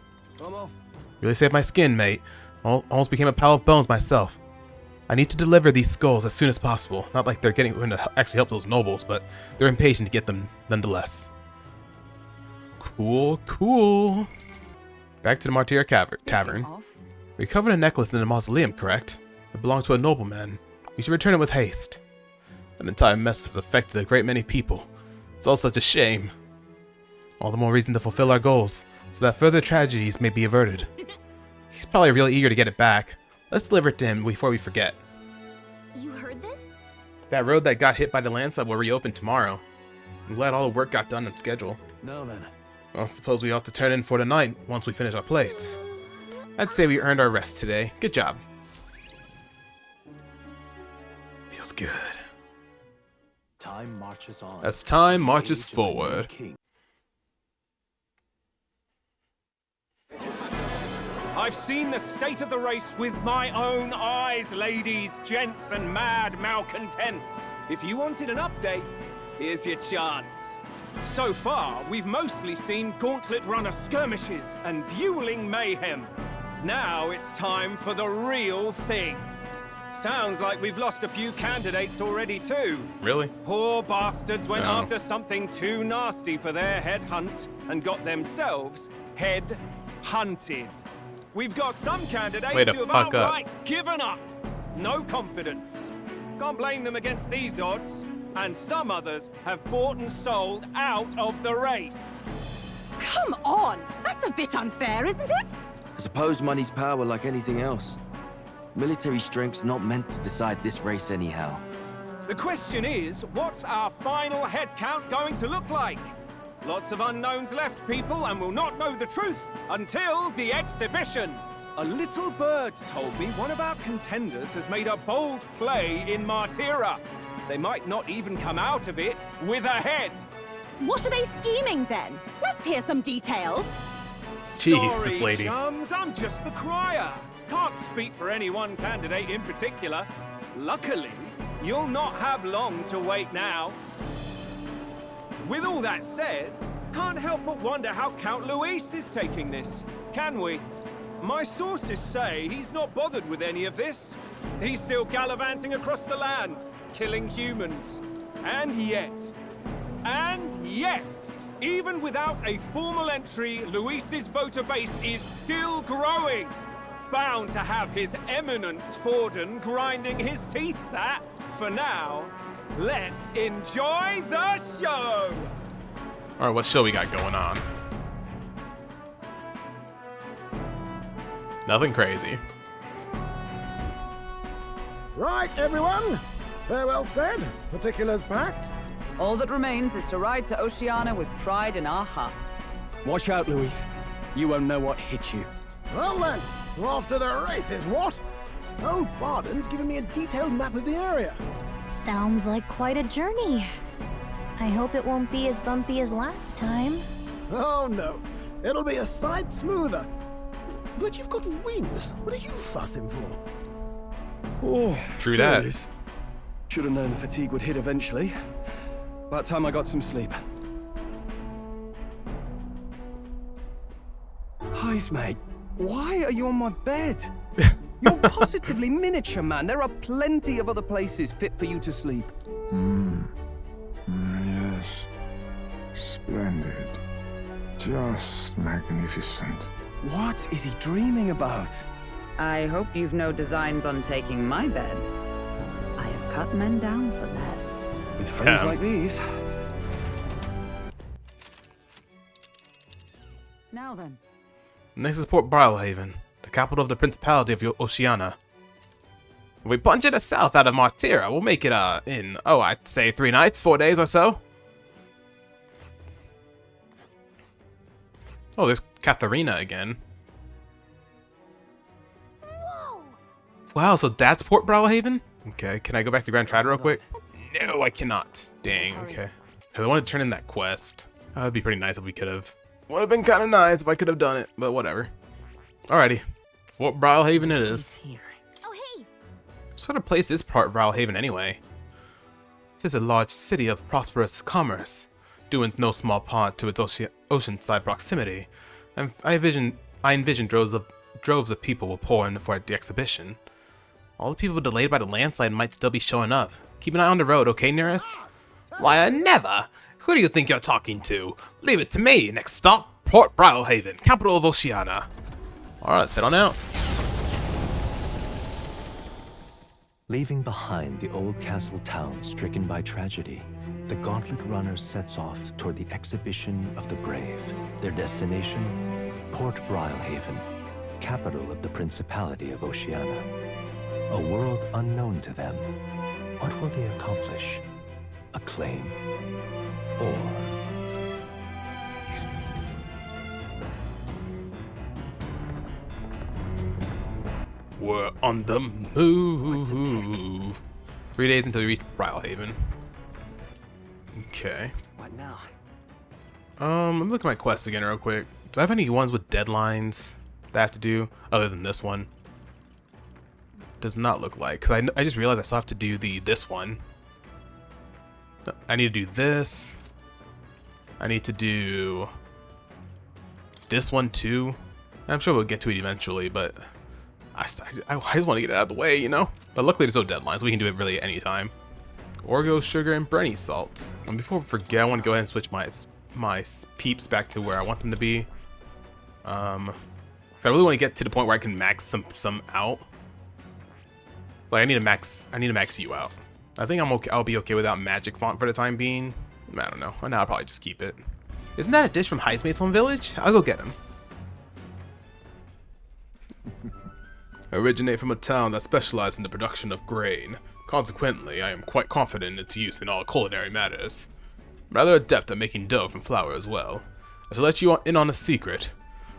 I'm off. Really saved my skin, mate. Almost became a pile of bones myself. I need to deliver these skulls as soon as possible. Not like they're going to actually help those nobles, but they're impatient to get them nonetheless. Cool, cool. Back to the Martyr Tavern. We recovered a necklace in the Mausoleum, correct? It belonged to a nobleman. We should return it with haste. That entire mess has affected a great many people. It's all such a shame. All the more reason to fulfill our goals, so that further tragedies may be averted. He's probably really eager to get it back. Let's deliver it to him before we forget. You heard this? That road that got hit by the landslide will reopen tomorrow. I'm glad all the work got done on schedule. Now then. Well, I suppose we ought to turn in for the night once we finish our plates. I'd say we earned our rest today. Good job. Feels good. Time marches on. As time marches Age of the forward. King. I've seen the state of the race with my own eyes, ladies, gents, and mad malcontents. If you wanted an update, here's your chance. So far, we've mostly seen gauntlet runner skirmishes and dueling mayhem. Now it's time for the real thing. Sounds like we've lost a few candidates already too. Really? Poor bastards went No. after something too nasty for their head hunt and got themselves head hunted. We've got some candidates Way to who have fuck up. outright given up. No confidence. Can't blame them against these odds. And some others have bought and sold out of the race. Come on! That's a bit unfair, isn't it? I suppose money's power like anything else. Military strength's not meant to decide this race anyhow. The question is, what's our final head count going to look like? Lots of unknowns left, people, and we'll not know the truth until the exhibition. A little bird told me one of our contenders has made a bold play in Martyra. They might not even come out of it with a head. What are they scheming then? Let's hear some details. Jeez, Sorry, this lady. chums, I'm just the crier. Can't speak for any one candidate in particular. Luckily, you'll not have long to wait now. With all that said, can't help but wonder how Count Luis is taking this, can we? My sources say he's not bothered with any of this. He's still gallivanting across the land, killing humans. And yet, even without a formal entry, Luis's voter base is still growing. Bound to have his eminence Forden grinding his teeth that, for now, let's enjoy the show! Alright, what show we got going on? Nothing crazy. Right, everyone. Farewell said, particulars packed. All that remains is to ride to Oceania with pride in our hearts. Watch out, Luis. You won't know what hit you. Well then, off to the races, what? Old Barden's given me a detailed map of the area. Sounds like quite a journey. I hope it won't be as bumpy as last time. Oh no, it'll be a sight smoother. But you've got wings. What are you fussing for? Oh, True there that. it is. Should have known the fatigue would hit eventually. About time I got some sleep. Heis, mate. Why are you on my bed? You're positively miniature, man. There are plenty of other places fit for you to sleep. Yes. Splendid. Just magnificent. What is he dreaming about? I hope you've no designs on taking my bed. I have cut men down for less. With friends Damn. like these. Now then. Next is Port Brilehaven, the capital of the Principality of Oceania. If we punch it a south out of Martyra, we'll make it in, I'd say 3 nights, 4 days or so. Oh, there's Katharina again. Whoa! Wow, so that's Port Brilehaven? Okay, can I go back to Grand Trad real quick? No, I cannot. Dang, okay. I wanted to turn in that quest. That would be pretty nice if we could have. Would have been kind of nice if I could have done it, but whatever. Alrighty. Fort Brilehaven it is. Oh, hey! What sort of place is Brilehaven anyway? It is a large city of prosperous commerce, due in no small part to its oceanside proximity, and I envision droves of people will pour in for the exhibition. All the people delayed by the landslide might still be showing up. Keep an eye on the road, okay, Nearest? Why, I never! Who do you think you're talking to? Leave it to me! Next stop, Port Brilehaven, capital of Oceania. Alright, let's head on out. Leaving behind the old castle town stricken by tragedy, the Gauntlet Runner sets off toward the exhibition of the brave. Their destination, Port Brilehaven, capital of the Principality of Oceania. A world unknown to them. What will they accomplish? Acclaim? Or... We're on the move. 3 days until we reach Brilehaven. Okay. What now? Let me look at my quests again real quick. Do I have any ones with deadlines that I have to do other than this one? Does not look like, because I just realized I still have to do this one. I need to do this. I need to do this one too. I'm sure we'll get to it eventually, but I just want to get it out of the way, you know? But luckily there's no deadlines, so we can do it really any time. Orgo, sugar, and Brenny salt. And before we forget, I want to go ahead and switch my peeps back to where I want them to be. So I really want to get to the point where I can max some out. Like I need to max you out. I think I'm okay. I'll be okay without magic font for the time being. I don't know. Now I'll probably just keep it. Isn't that a dish from Heismate's home village? I'll go get him. Originate from a town that specialized in the production of grain. Consequently, I am quite confident in its use in all culinary matters. Rather adept at making dough from flour as well. I shall let you in on a secret.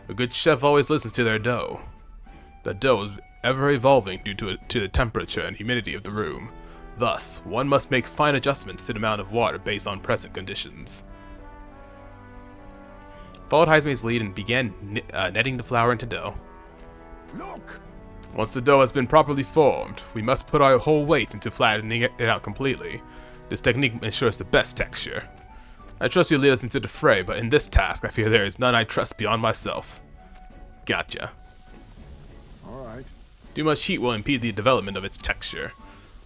A good chef always listens to their dough. The dough is ever evolving due to the temperature and humidity of the room. Thus, one must make fine adjustments to the amount of water based on present conditions. Followed Heismate's lead and began netting the flour into dough. Look! Once the dough has been properly formed, we must put our whole weight into flattening it out completely. This technique ensures the best texture. I trust you lead us into the fray, but in this task, I fear there is none I trust beyond myself. Gotcha. Alright. Too much heat will impede the development of its texture.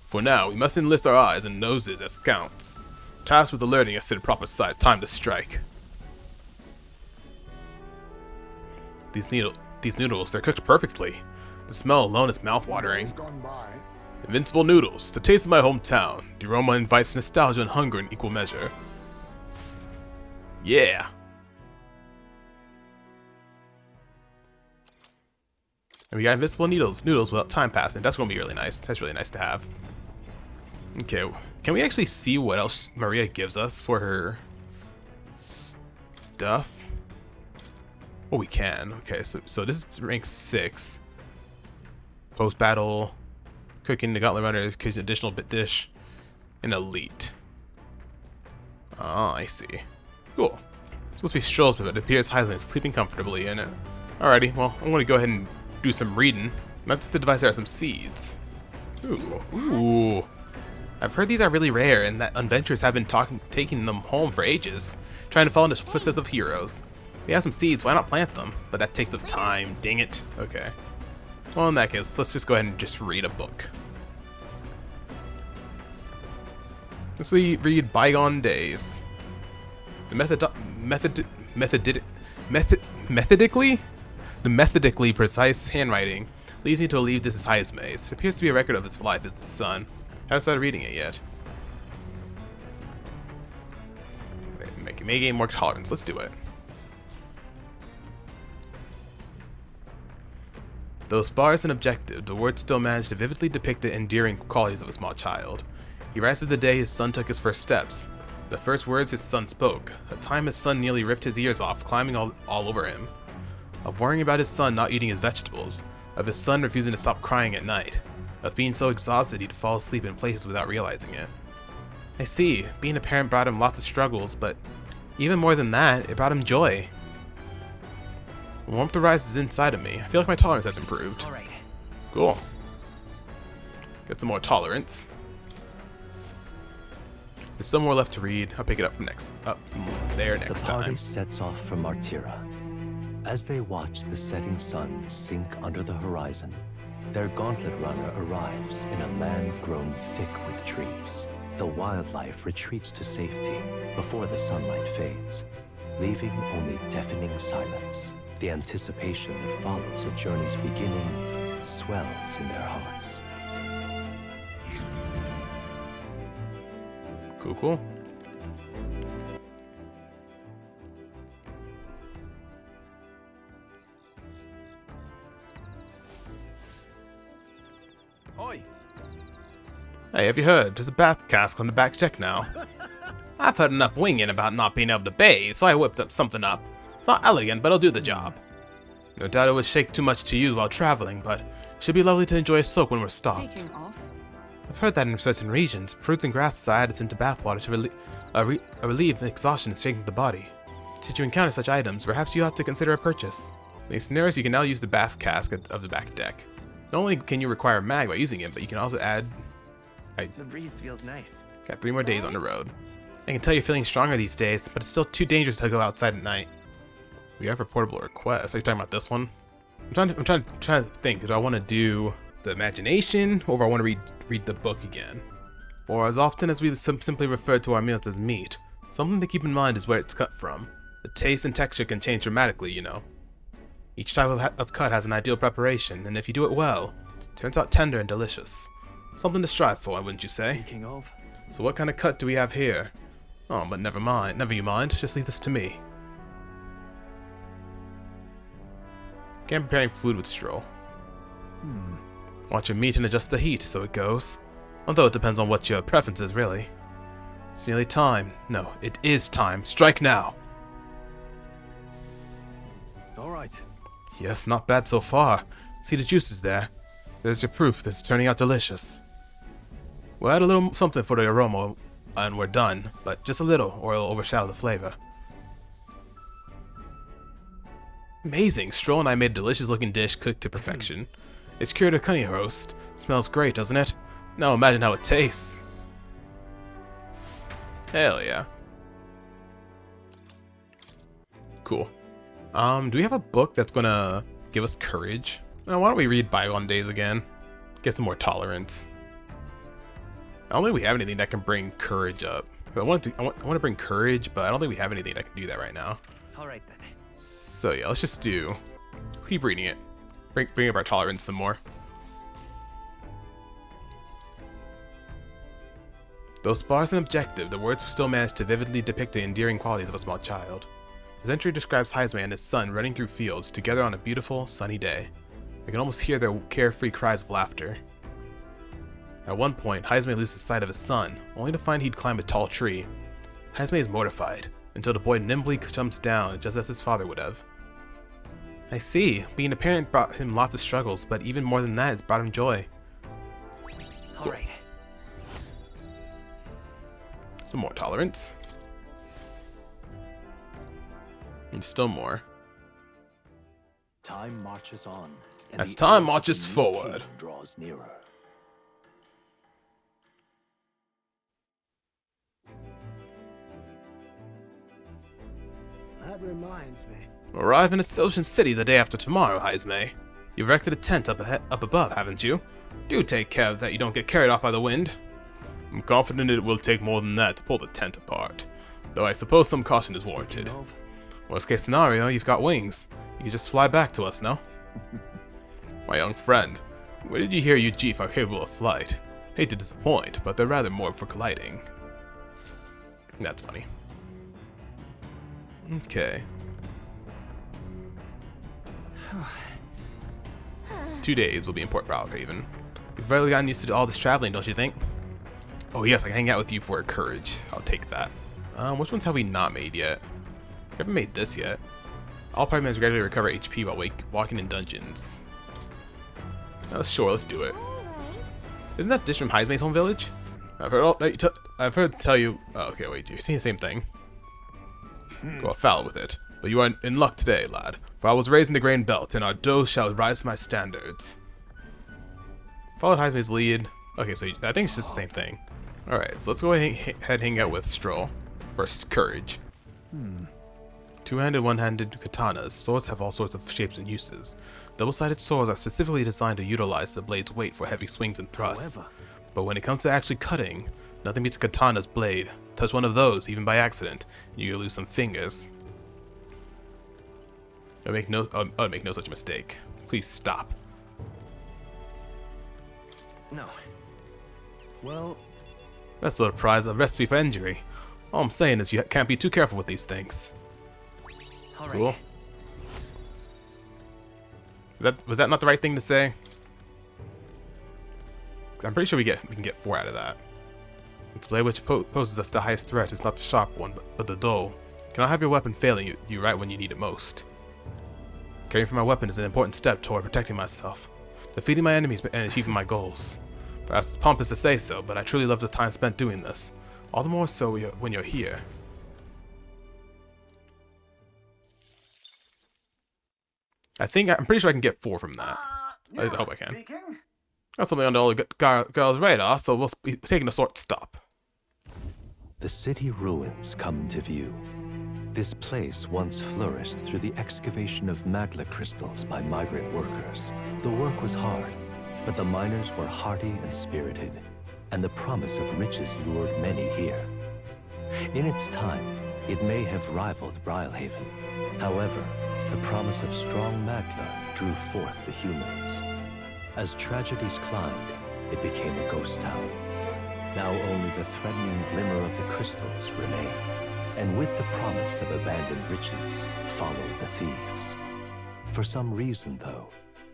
For now, we must enlist our eyes and noses as scouts, tasked with alerting us to the proper time to strike. These noodles, they're cooked perfectly. The smell alone is mouth-watering. Invincible noodles, the taste of my hometown. The aroma invites nostalgia and hunger in equal measure. Yeah! And we got invincible noodles without time passing. That's gonna be really nice. That's really nice to have. Okay, can we actually see what else Maria gives us for her stuff? Oh, we can. Okay, so this is rank 6. Post-battle, cooking the Gauntlet Runner, additional bit dish, and elite. Oh, I see. Cool. It's supposed to be strolls, but it appears Heisman is sleeping comfortably in it. Alrighty, well, I'm gonna go ahead and do some reading. Not just the device, there are some seeds. Ooh. I've heard these are really rare and that adventurers have been taking them home for ages, trying to follow in the footsteps of heroes. We have some seeds, why not plant them? But that takes up time, dang it. Okay. Well, in that case, let's just go ahead and just read a book. Let's read Bygone Days. The methodically precise handwriting leads me to believe this is Heismate's. It appears to be a record of his life as the son. I haven't started reading it yet. May gain more tolerance. Let's do it. Though sparse and objective, the words still manage to vividly depict the endearing qualities of a small child. He writes of the day his son took his first steps, the first words his son spoke, a time his son nearly ripped his ears off, climbing all over him, of worrying about his son not eating his vegetables, of his son refusing to stop crying at night, of being so exhausted he'd fall asleep in places without realizing it. I see, being a parent brought him lots of struggles, but even more than that, it brought him joy. Warmth rises inside of me. I feel like my tolerance has improved. All right. Cool. Get some more tolerance. There's still more left to read. I'll pick it up from next The party time. sets off from Martira. As they watch the setting sun sink under the horizon, their gauntlet runner arrives in a land grown thick with trees. The wildlife retreats to safety before the sunlight fades, leaving only deafening silence. The anticipation that follows a journey's beginning swells in their hearts. Cool, cool. Oi. Hey, have you heard? There's a bath cask on the back deck now. I've heard enough winging about not being able to bathe, so I whipped up something up. It's not elegant, but it'll do the job. No doubt it would shake too much to use while traveling, but it should be lovely to enjoy a soak when we're stopped. Speaking of, I've heard that in certain regions, fruits and grasses are added into bathwater to relieve exhaustion and strengthen the body. Should you encounter such items, perhaps you ought to consider a purchase. In these scenarios, you can now use the bath cask of the back deck. Not only can you require mag by using it, but you can also add... The breeze feels nice. Got 3 more days on the road. I can tell you're feeling stronger these days, but it's still too dangerous to go outside at night. We have reportable requests. Are you talking about this one? I'm trying to think. Do I want to do the imagination, or do I want to read the book again? Or as often as we simply refer to our meals as meat, something to keep in mind is where it's cut from. The taste and texture can change dramatically, you know. Each type of cut has an ideal preparation, and if you do it well, it turns out tender and delicious. Something to strive for, wouldn't you say? Speaking of. So what kind of cut do we have here? Oh, but never mind. Never you mind. Just leave this to me. Okay, I'm preparing food with Stroll. Watch your meat and adjust the heat, so it goes. Although it depends on what your preference is, really. It's nearly time. No, it is time. Strike now. All right. Yes, not bad so far. See the juices there? There's your proof this is turning out delicious. We'll add a little something for the aroma and we're done, but just a little or it'll overshadow the flavor. Amazing! Stroll and I made a delicious looking dish cooked to perfection. It's cured a cunning roast. Smells great, doesn't it? Now imagine how it tastes. Hell yeah. Cool. Do we have a book that's gonna give us courage? Why don't we read Bygone Days again? Get some more tolerance. I don't think we have anything that can bring courage up. I want to bring courage, but I don't think we have anything that can do that right now. All right then. So yeah, let's keep reading it. Bring up our tolerance some more. Though sparse and objective, the words still manage to vividly depict the endearing qualities of a small child. His entry describes Heisme and his son running through fields together on a beautiful, sunny day. I can almost hear their carefree cries of laughter. At one point, Heisme loses sight of his son, only to find he'd climbed a tall tree. Heisme is mortified, until the boy nimbly jumps down just as his father would have. I see. Being a parent brought him lots of struggles, but even more than that, it brought him joy. All right. Some more tolerance. And still more. Time marches on. As time marches forward. Draws nearer. That reminds me. Arrive in Ocean City the day after tomorrow, Heisme. You've erected a tent up above, haven't you? Do take care that you don't get carried off by the wind. I'm confident it will take more than that to pull the tent apart, though I suppose some caution is warranted. Worst case scenario, you've got wings. You can just fly back to us, no? My young friend, where did you hear you Jeep are capable of flight? Hate to disappoint, but they're rather more for gliding. That's funny. Okay. 2 days will be in Port Brilehaven. We've barely gotten used to all this traveling, don't you think? Oh yes, I can hang out with you for courage. I'll take that. Which ones have we not made yet? We haven't made this yet. All party members gradually recover HP while walking in dungeons. Sure, let's do it. Isn't that dish from Heisme's home village? I've heard tell you... Oh, okay, wait, you're seeing the same thing. Go afoul with it. But you are in luck today, lad, for I was raised in the grain belt, and our dough shall rise to my standards. Followed Heisman's lead. Okay, so I think it's just the same thing. Alright, so let's go ahead and hang out with Stroll. First, courage. Two-handed, one-handed katanas. Swords have all sorts of shapes and uses. Double-sided swords are specifically designed to utilize the blade's weight for heavy swings and thrusts. But when it comes to actually cutting, nothing beats a katana's blade. Touch one of those, even by accident, and you lose some fingers. I'll make no such mistake. Please stop. No. Well, That's not a prize, a recipe for injury. All I'm saying is you can't be too careful with these things. all right. Cool. Was that not the right thing to say? 'Cause I'm pretty sure we can get 4 out of that. Its blade which poses us the highest threat is not the sharp one, but the dull. Cannot have your weapon failing you right when you need it most. Caring for my weapon is an important step toward protecting myself, defeating my enemies and achieving my goals. Perhaps it's pompous to say so, but I truly love the time spent doing this. All the more so when you're here. I'm pretty sure I can get 4 from that. At least I hope I can. Got something on the old girl's radar, so we'll be taking a short stop. The city ruins come to view. This place once flourished through the excavation of magma crystals by migrant workers. The work was hard, but the miners were hardy and spirited, and the promise of riches lured many here. In its time, it may have rivaled Brilehaven. However, the promise of strong magma drew forth the humans. As tragedies climbed, it became a ghost town. Now only the threatening glimmer of the crystals remain. And with the promise of abandoned riches followed the thieves. For some reason, though,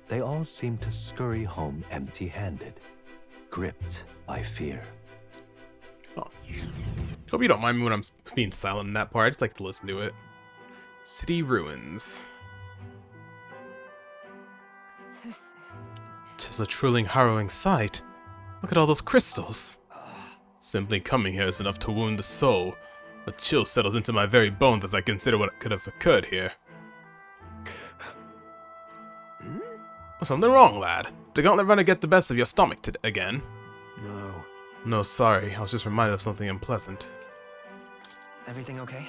they all seem to scurry home empty-handed, gripped by fear. Oh. Hope you don't mind me when I'm being silent in that part. I just like to listen to it. City ruins. Tis a truly harrowing sight. Look at all those crystals. Simply coming here is enough to wound the soul. A chill settles into my very bones as I consider what could have occurred here. Something wrong, lad? Did Gauntlet Runner get the best of your stomach again? No. No, sorry. I was just reminded of something unpleasant. Everything okay?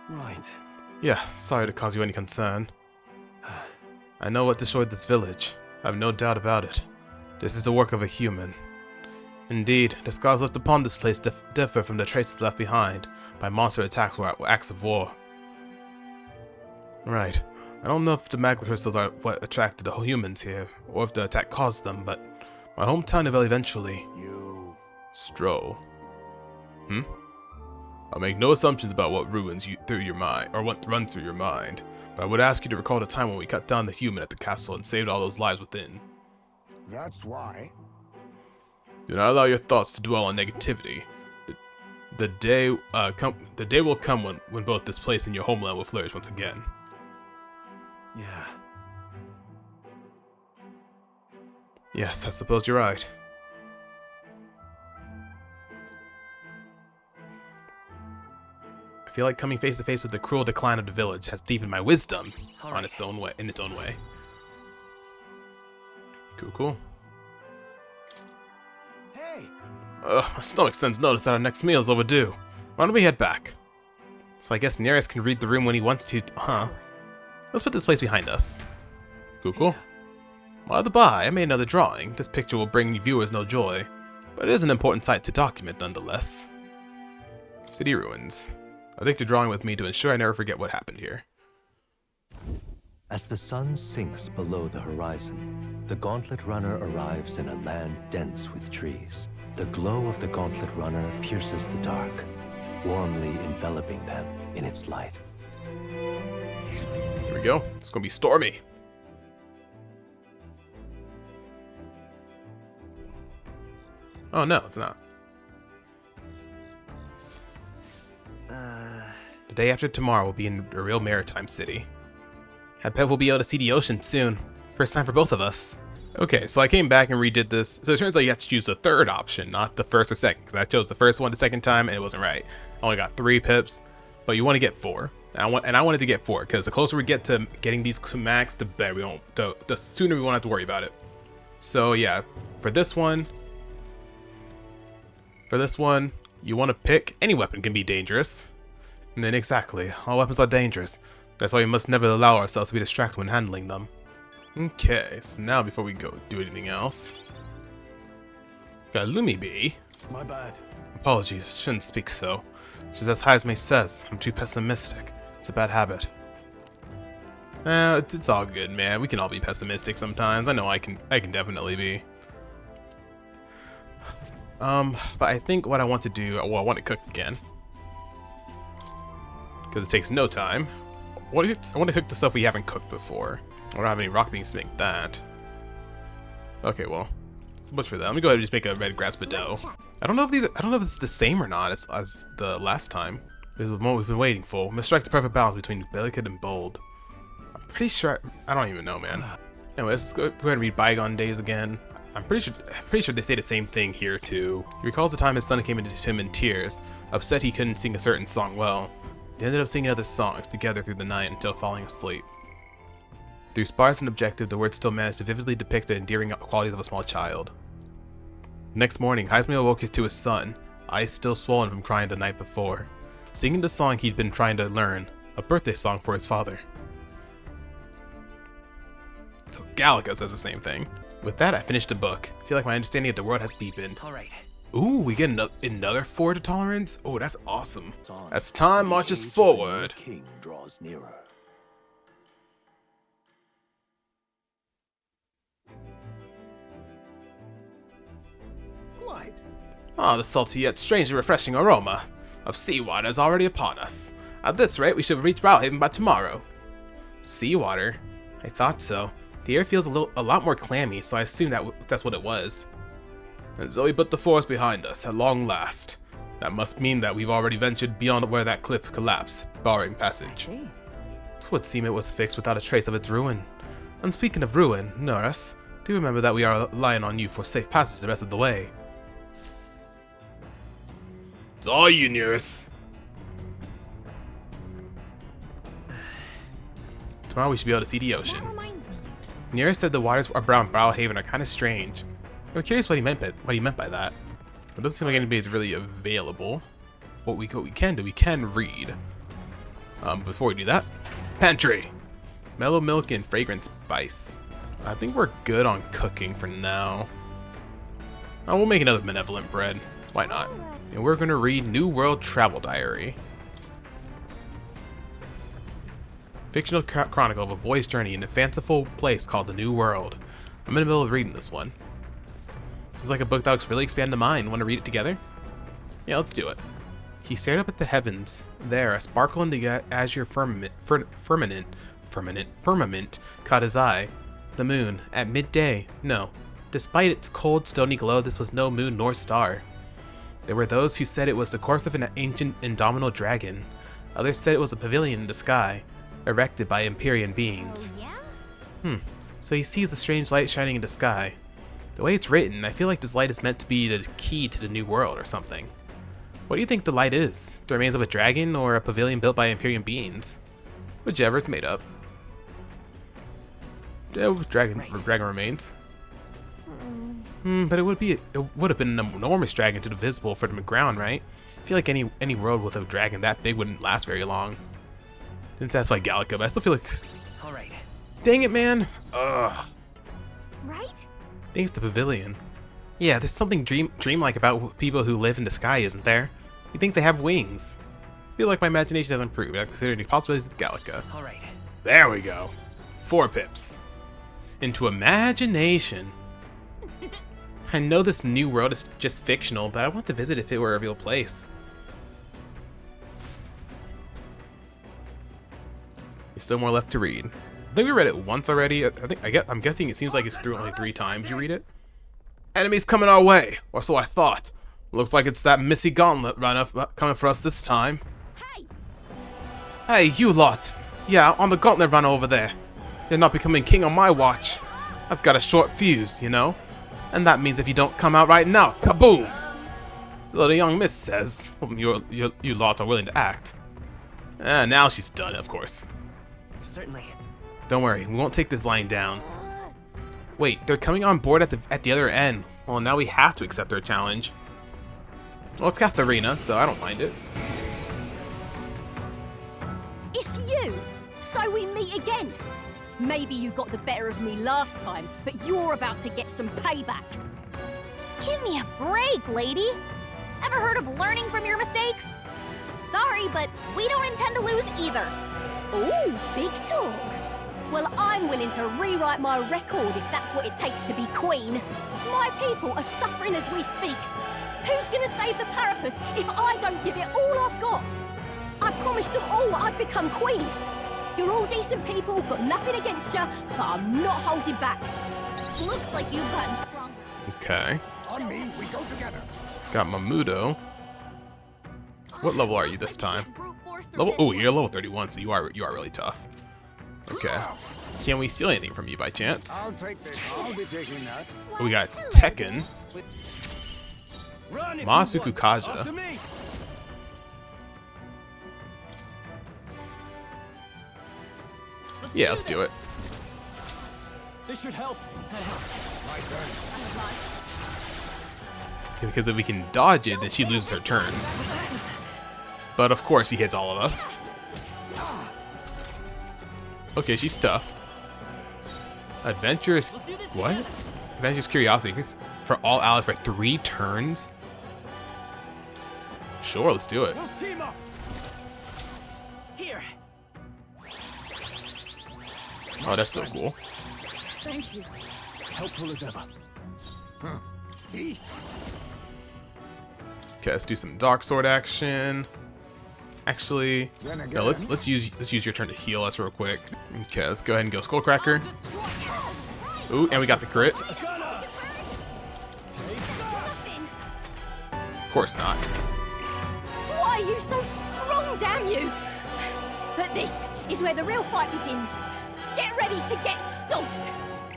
Right. Yeah, sorry to cause you any concern. I know what destroyed this village. I have no doubt about it. This is the work of a human. Indeed, the scars left upon this place differ from the traces left behind by monster attacks or acts of war. Right. I don't know if the magma crystals are what attracted the humans here, or if the attack caused them, but my hometown will eventually... Stroll. I'll make no assumptions about what runs through your mind, or what runs through your mind, but I would ask you to recall the time when we cut down the human at the castle and saved all those lives within. That's why. Do not allow your thoughts to dwell on negativity. The day will come when both this place and your homeland will flourish once again. Yeah. Yes, I suppose you're right. I feel like coming face to face with the cruel decline of the village has deepened my wisdom in its own way. Cool. Hey! My stomach sends notice that our next meal is overdue. Why don't we head back? So I guess Nereus can read the room when he wants to, huh? Let's put this place behind us. Cool. By the by, I made another drawing. This picture will bring viewers no joy, but it is an important sight to document nonetheless. City ruins. I'll take the drawing with me to ensure I never forget what happened here. As the sun sinks below the horizon, the Gauntlet Runner arrives in a land dense with trees. The glow of the Gauntlet Runner pierces the dark, warmly enveloping them in its light. Here we go. It's gonna be stormy. Oh no, it's not. The day after tomorrow will be in a real maritime city. I bet we'll be able to see the ocean soon. First time for both of us. Okay, so I came back and redid this. So it turns out you have to choose the third option, not the first or second. Because I chose the first one the second time and it wasn't right. I only got 3 pips, but you want to get 4. And I wanted to get 4 because the closer we get to getting these to max, the better the sooner we won't have to worry about it. So yeah, for this one, you want to pick any weapon can be dangerous. And then exactly, all weapons are dangerous. That's why we must never allow ourselves to be distracted when handling them. Okay, so now before we go do anything else, got Lumi Bee. My bad. Apologies, shouldn't speak so. Just as Heisme says, I'm too pessimistic. It's a bad habit. It's all good, man. We can all be pessimistic sometimes. I know I can definitely be. But I think what I want to do, well, I want to cook again. Because it takes no time. I want to cook the stuff we haven't cooked before. I don't have any rock beans to make that. Okay, well, so much for that. Let me go ahead and just make a red grass Bordeaux. I don't know if it's the same or not as the last time. This is the moment we've been waiting for. We must strike the perfect balance between delicate and bold. I'm pretty sure. I don't even know, man. Anyways, let's go ahead and read Bygone Days again. I'm pretty sure they say the same thing here too. He recalls the time his son came into him in tears, upset he couldn't sing a certain song well. They ended up singing other songs together through the night until falling asleep. Through sparse and objective, the words still managed to vividly depict the endearing qualities of a small child. Next morning, Heisme awoke to his son, eyes still swollen from crying the night before, singing the song he'd been trying to learn, a birthday song for his father. So Gallica says the same thing. With that, I finished the book. I feel like my understanding of the world has deepened. Alright. Ooh, we get another 4 to tolerance? Oh, that's awesome. As time marches forward. King draws nearer. Quite. Ah, the salty yet strangely refreshing aroma of seawater is already upon us. At this rate, we should reach Brilehaven by tomorrow. Seawater? I thought so. The air feels a lot more clammy, so I assume that's what it was. And so we put the forest behind us, at long last. That must mean that we've already ventured beyond where that cliff collapsed, barring passage. It would seem it was fixed without a trace of its ruin. And speaking of ruin, Norris, do remember that we are relying on you for safe passage the rest of the way. It's all you, Norris. Tomorrow we should be able to see the ocean. Nearest said the waters around Brilehaven are kind of strange. I'm curious what he meant by that. It doesn't seem like anybody's really available. What we can do, we can read. Before we do that, pantry, mellow milk and fragrant spice. I think we're good on cooking for now. We'll make another benevolent bread. Why not? And we're gonna read New World Travel Diary. Fictional chronicle of a boy's journey in a fanciful place called the New World. I'm in the middle of reading this one. Seems like a book that looks really expand the mind. Want to read it together? Yeah, let's do it. He stared up at the heavens. There, a sparkle in the azure firmament caught his eye. The moon, at midday. No, despite its cold, stony glow, this was no moon nor star. There were those who said it was the corpse of an ancient, indomitable dragon. Others said it was a pavilion in the sky, erected by Empyrean beings. Oh, yeah? So he sees a strange light shining in the sky. The way it's written, I feel like this light is meant to be the key to the new world or something. What do you think the light is? The remains of a dragon or a pavilion built by Empyrean beings? Whichever it's made of. Yeah, dragon remains. But it would have been an enormous dragon to the visible from the ground, right? I feel like any world with a dragon that big wouldn't last very long. Didn't satisfy Gallica, but I still feel like. Alright. Dang it, man! Ugh. Right? Thanks to Pavilion. Yeah, there's something dreamlike about people who live in the sky, isn't there? You think they have wings. I feel like my imagination has improved. I consider the possibilities of Gallica. Alright. There we go. 4 pips. Into imagination. I know this new world is just fictional, but I want to visit if it were a real place. There's still more left to read. I think we read it once already. I'm guessing it seems like it's through only 3 times you read it. Enemies coming our way, or so I thought. Looks like it's that Missy Gauntlet runner coming for us this time. Hey, you lot! Yeah, on the Gauntlet runner over there. You're not becoming king on my watch. I've got a short fuse, you know? And that means if you don't come out right now, kaboom! The young miss says, you lot are willing to act. Now she's done, of course. Certainly. Don't worry, we won't take this line down. Wait, they're coming on board at the other end. Well, now we have to accept their challenge. Well, it's Katharina, so I don't mind it. It's you! So we meet again! Maybe you got the better of me last time, but you're about to get some payback. Give me a break, lady. Ever heard of learning from your mistakes? Sorry, but we don't intend to lose either. Ooh, big talk. Well, I'm willing to rewrite my record if that's what it takes to be queen. My people are suffering as we speak. Who's gonna save the Parapus if I don't give it all I've got? I promised them all I'd become queen. You're all decent people, got nothing against you, but I'm not holding back. Looks like you've gotten stronger. Okay. On me, we go together. Got Mamudo. What level are you this time? Level? Oh, you're level 31, so you are really tough. Okay. Can we steal anything from you by chance? I'll take this. I'll be taking that. We got Tekken. Run if Masuku you want. Kaja. After me. Yeah, let's do it. This should help. My turn. Because if we can dodge it, then she loses her turn. But of course, he hits all of us. Okay, she's tough. Adventurous... What? Adventurous Curiosity. For all allies for 3 turns? Sure, let's do it. We'll team up. Here. Oh, that's so cool. Thank you. Helpful as ever. He? Okay, let's do some Dark Sword action. Actually, Then again. no, let's use your turn to heal us real quick. Okay, let's go ahead and go Skullcracker. Ooh, and we got the crit. Of course not. Why are you so strong, damn you? But this is where the real fight begins. Get ready to get stomped.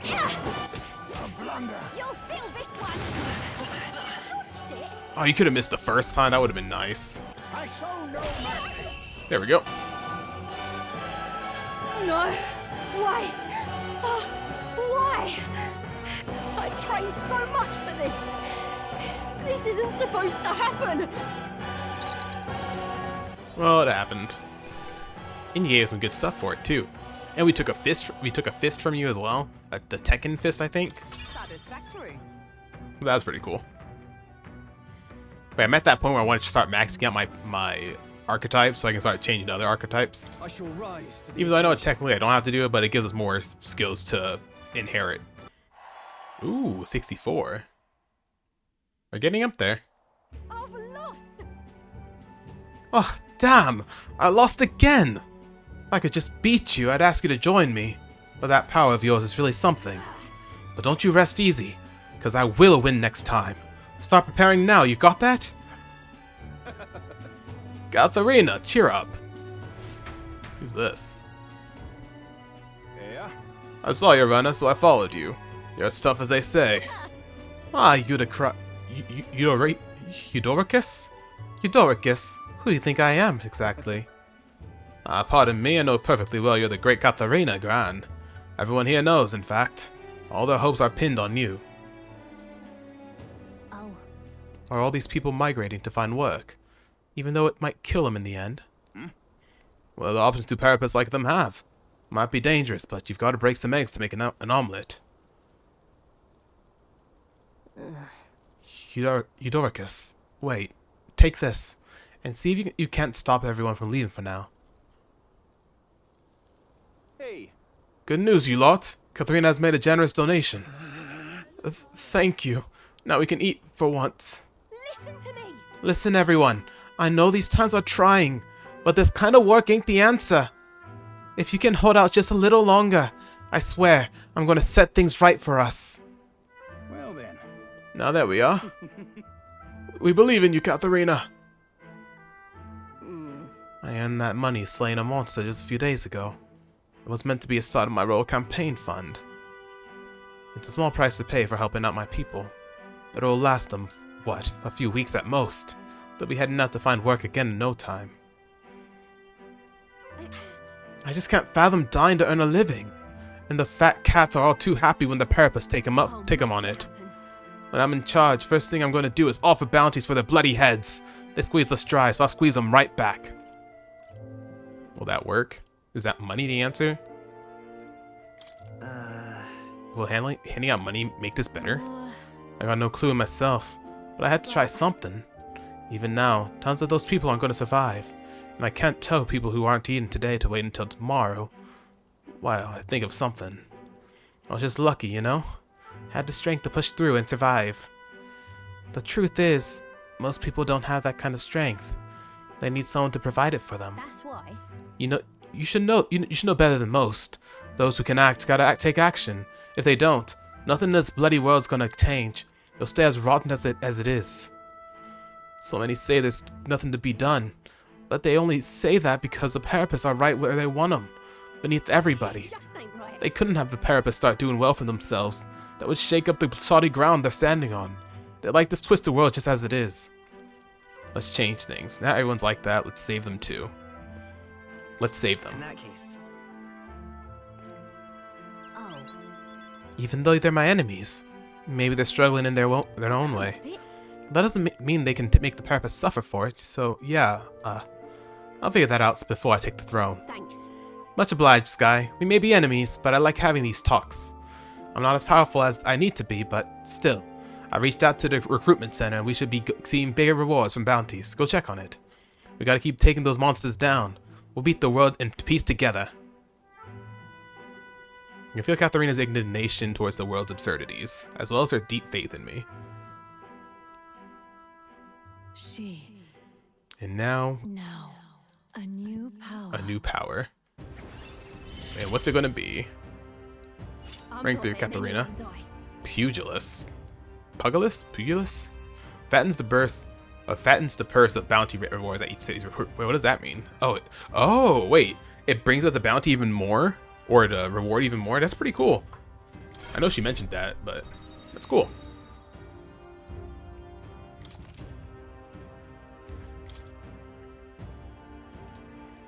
A blunder. You'll feel this one. Dodged it. Oh, you could have missed the first time. That would have been nice. I show no mercy. There we go. No. Why? Oh, why? I trained so much for this. This isn't supposed to happen. Well, it happened. And you gave some good stuff for it too. And we took a fist. We took a fist from you as well. The Tekken fist, I think. Satisfactory. That was pretty cool. But I'm at that point where I wanted to start maxing out my archetypes so I can start changing to other archetypes. I shall rise to the Even though I know technically I don't have to do it, but it gives us more skills to inherit. Ooh, 64. We're getting up there. I've lost. Oh, damn! I lost again! If I could just beat you, I'd ask you to join me. But that power of yours is really something. But don't you rest easy, because I will win next time. Start preparing now, you got that? Katharina, cheer up. Who's this? Yeah. I saw your runner, so I followed you. You're as tough as they say. Ah, Eudoricus? Eudoricus? Who do you think I am, exactly? Ah, pardon me, I know perfectly well you're the great Katharina, Gran. Everyone here knows, in fact. All their hopes are pinned on you. Oh. Are all these people migrating to find work? Even though it might kill them in the end? Well, the options two Parapets like them have. Might be dangerous, but you've got to break some eggs to make an omelet. Eudoricus, wait. Take this, and see if you can't stop everyone from leaving for now. Hey. Good news, you lot. Katharina has made a generous donation. Thank you. Now we can eat for once. Listen to me. Listen, everyone. I know these times are trying, but this kind of work ain't the answer. If you can hold out just a little longer, I swear I'm going to set things right for us. Well then. Now there we are. We believe in you, Katharina. I earned that money slaying a monster just a few days ago. It was meant to be a start of my Royal campaign fund. It's a small price to pay for helping out my people, but it'll last them, what, a few weeks at most. They'll be heading out to find work again in no time. I just can't fathom dying to earn a living. And the fat cats are all too happy when the Parapus take 'em on it. When I'm in charge, first thing I'm going to do is offer bounties for their bloody heads. They squeeze us dry, so I'll squeeze them right back. Will that work? Is that money the answer? Will handing out money make this better? I got no clue myself, but I had to try something. Even now, tons of those people aren't going to survive, and I can't tell people who aren't eating today to wait until tomorrow. While I think of something. I was just lucky, you know? Had the strength to push through and survive. The truth is, most people don't have that kind of strength. They need someone to provide it for them. That's why. You should know better than most. Those who can act gotta take action. If they don't, nothing in this bloody world's gonna change. It'll stay as rotten as it is. So many say there's nothing to be done, but they only say that because the Parapus are right where they want them, beneath everybody. Just ain't right. They couldn't have the Parapus start doing well for themselves. That would shake up the soddy ground they're standing on. They like this twisted world just as it is. Let's change things. Now everyone's like that. Let's save them too. Let's save them. In that case. Oh. Even though they're my enemies, maybe they're struggling in their own way. That doesn't mean they can make the Parapus suffer for it. So yeah, I'll figure that out before I take the throne. Thanks. Much obliged, Skye. We may be enemies, but I like having these talks. I'm not as powerful as I need to be, but still. I reached out to the recruitment center and we should be seeing bigger rewards from bounties. Go check on it. We gotta keep taking those monsters down. We'll beat the world in peace together. I feel Katharina's indignation towards the world's absurdities, as well as her deep faith in me. And now, a new power. A new power. And what's it gonna be? Rank 3, Katharina. Pugilist. Pugilist? Fattens the purse of bounty rewards at each city's recruit. Wait, what does that mean? Oh, wait. It brings up the bounty even more? Or the reward even more? That's pretty cool. I know she mentioned that, but that's cool.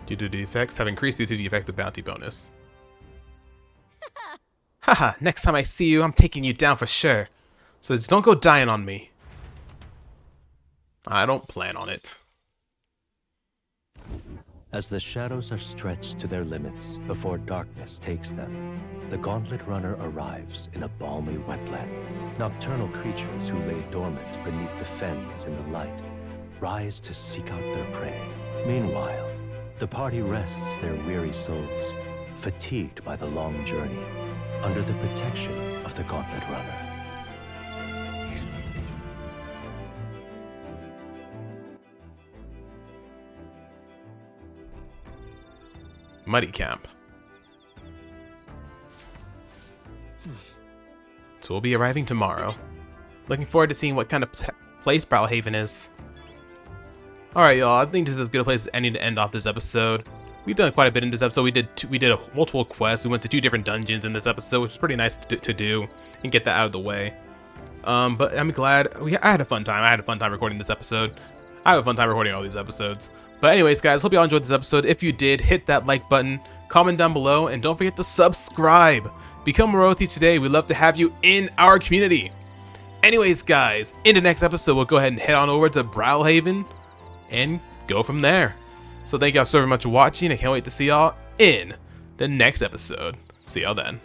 Due to the effects have increased due to the effective bounty bonus. Haha, next time I see you, I'm taking you down for sure. So don't go dying on me. I don't plan on it. As the shadows are stretched to their limits before darkness takes them, the Gauntlet Runner arrives in a balmy wetland. Nocturnal creatures who lay dormant beneath the fens in the light rise to seek out their prey. Meanwhile, the party rests their weary souls, fatigued by the long journey, under the protection of the Gauntlet Runner. Muddy Camp. So we'll be arriving tomorrow. Looking forward to seeing what kind of place Brilehaven is. Alright, y'all. I think this is as good a place as any to end off this episode. We've done quite a bit in this episode. We did multiple quests. We went to 2 different dungeons in this episode, which is pretty nice to do and get that out of the way. But I'm glad I had a fun time. I had a fun time recording this episode. I have a fun time recording all these episodes. But anyways, guys, hope you all enjoyed this episode. If you did, hit that like button, comment down below, and don't forget to subscribe. Become a royalty today. We'd love to have you in our community. Anyways, guys, in the next episode, we'll go ahead and head on over to Brilehaven and go from there. So thank y'all so very much for watching. I can't wait to see y'all in the next episode. See y'all then.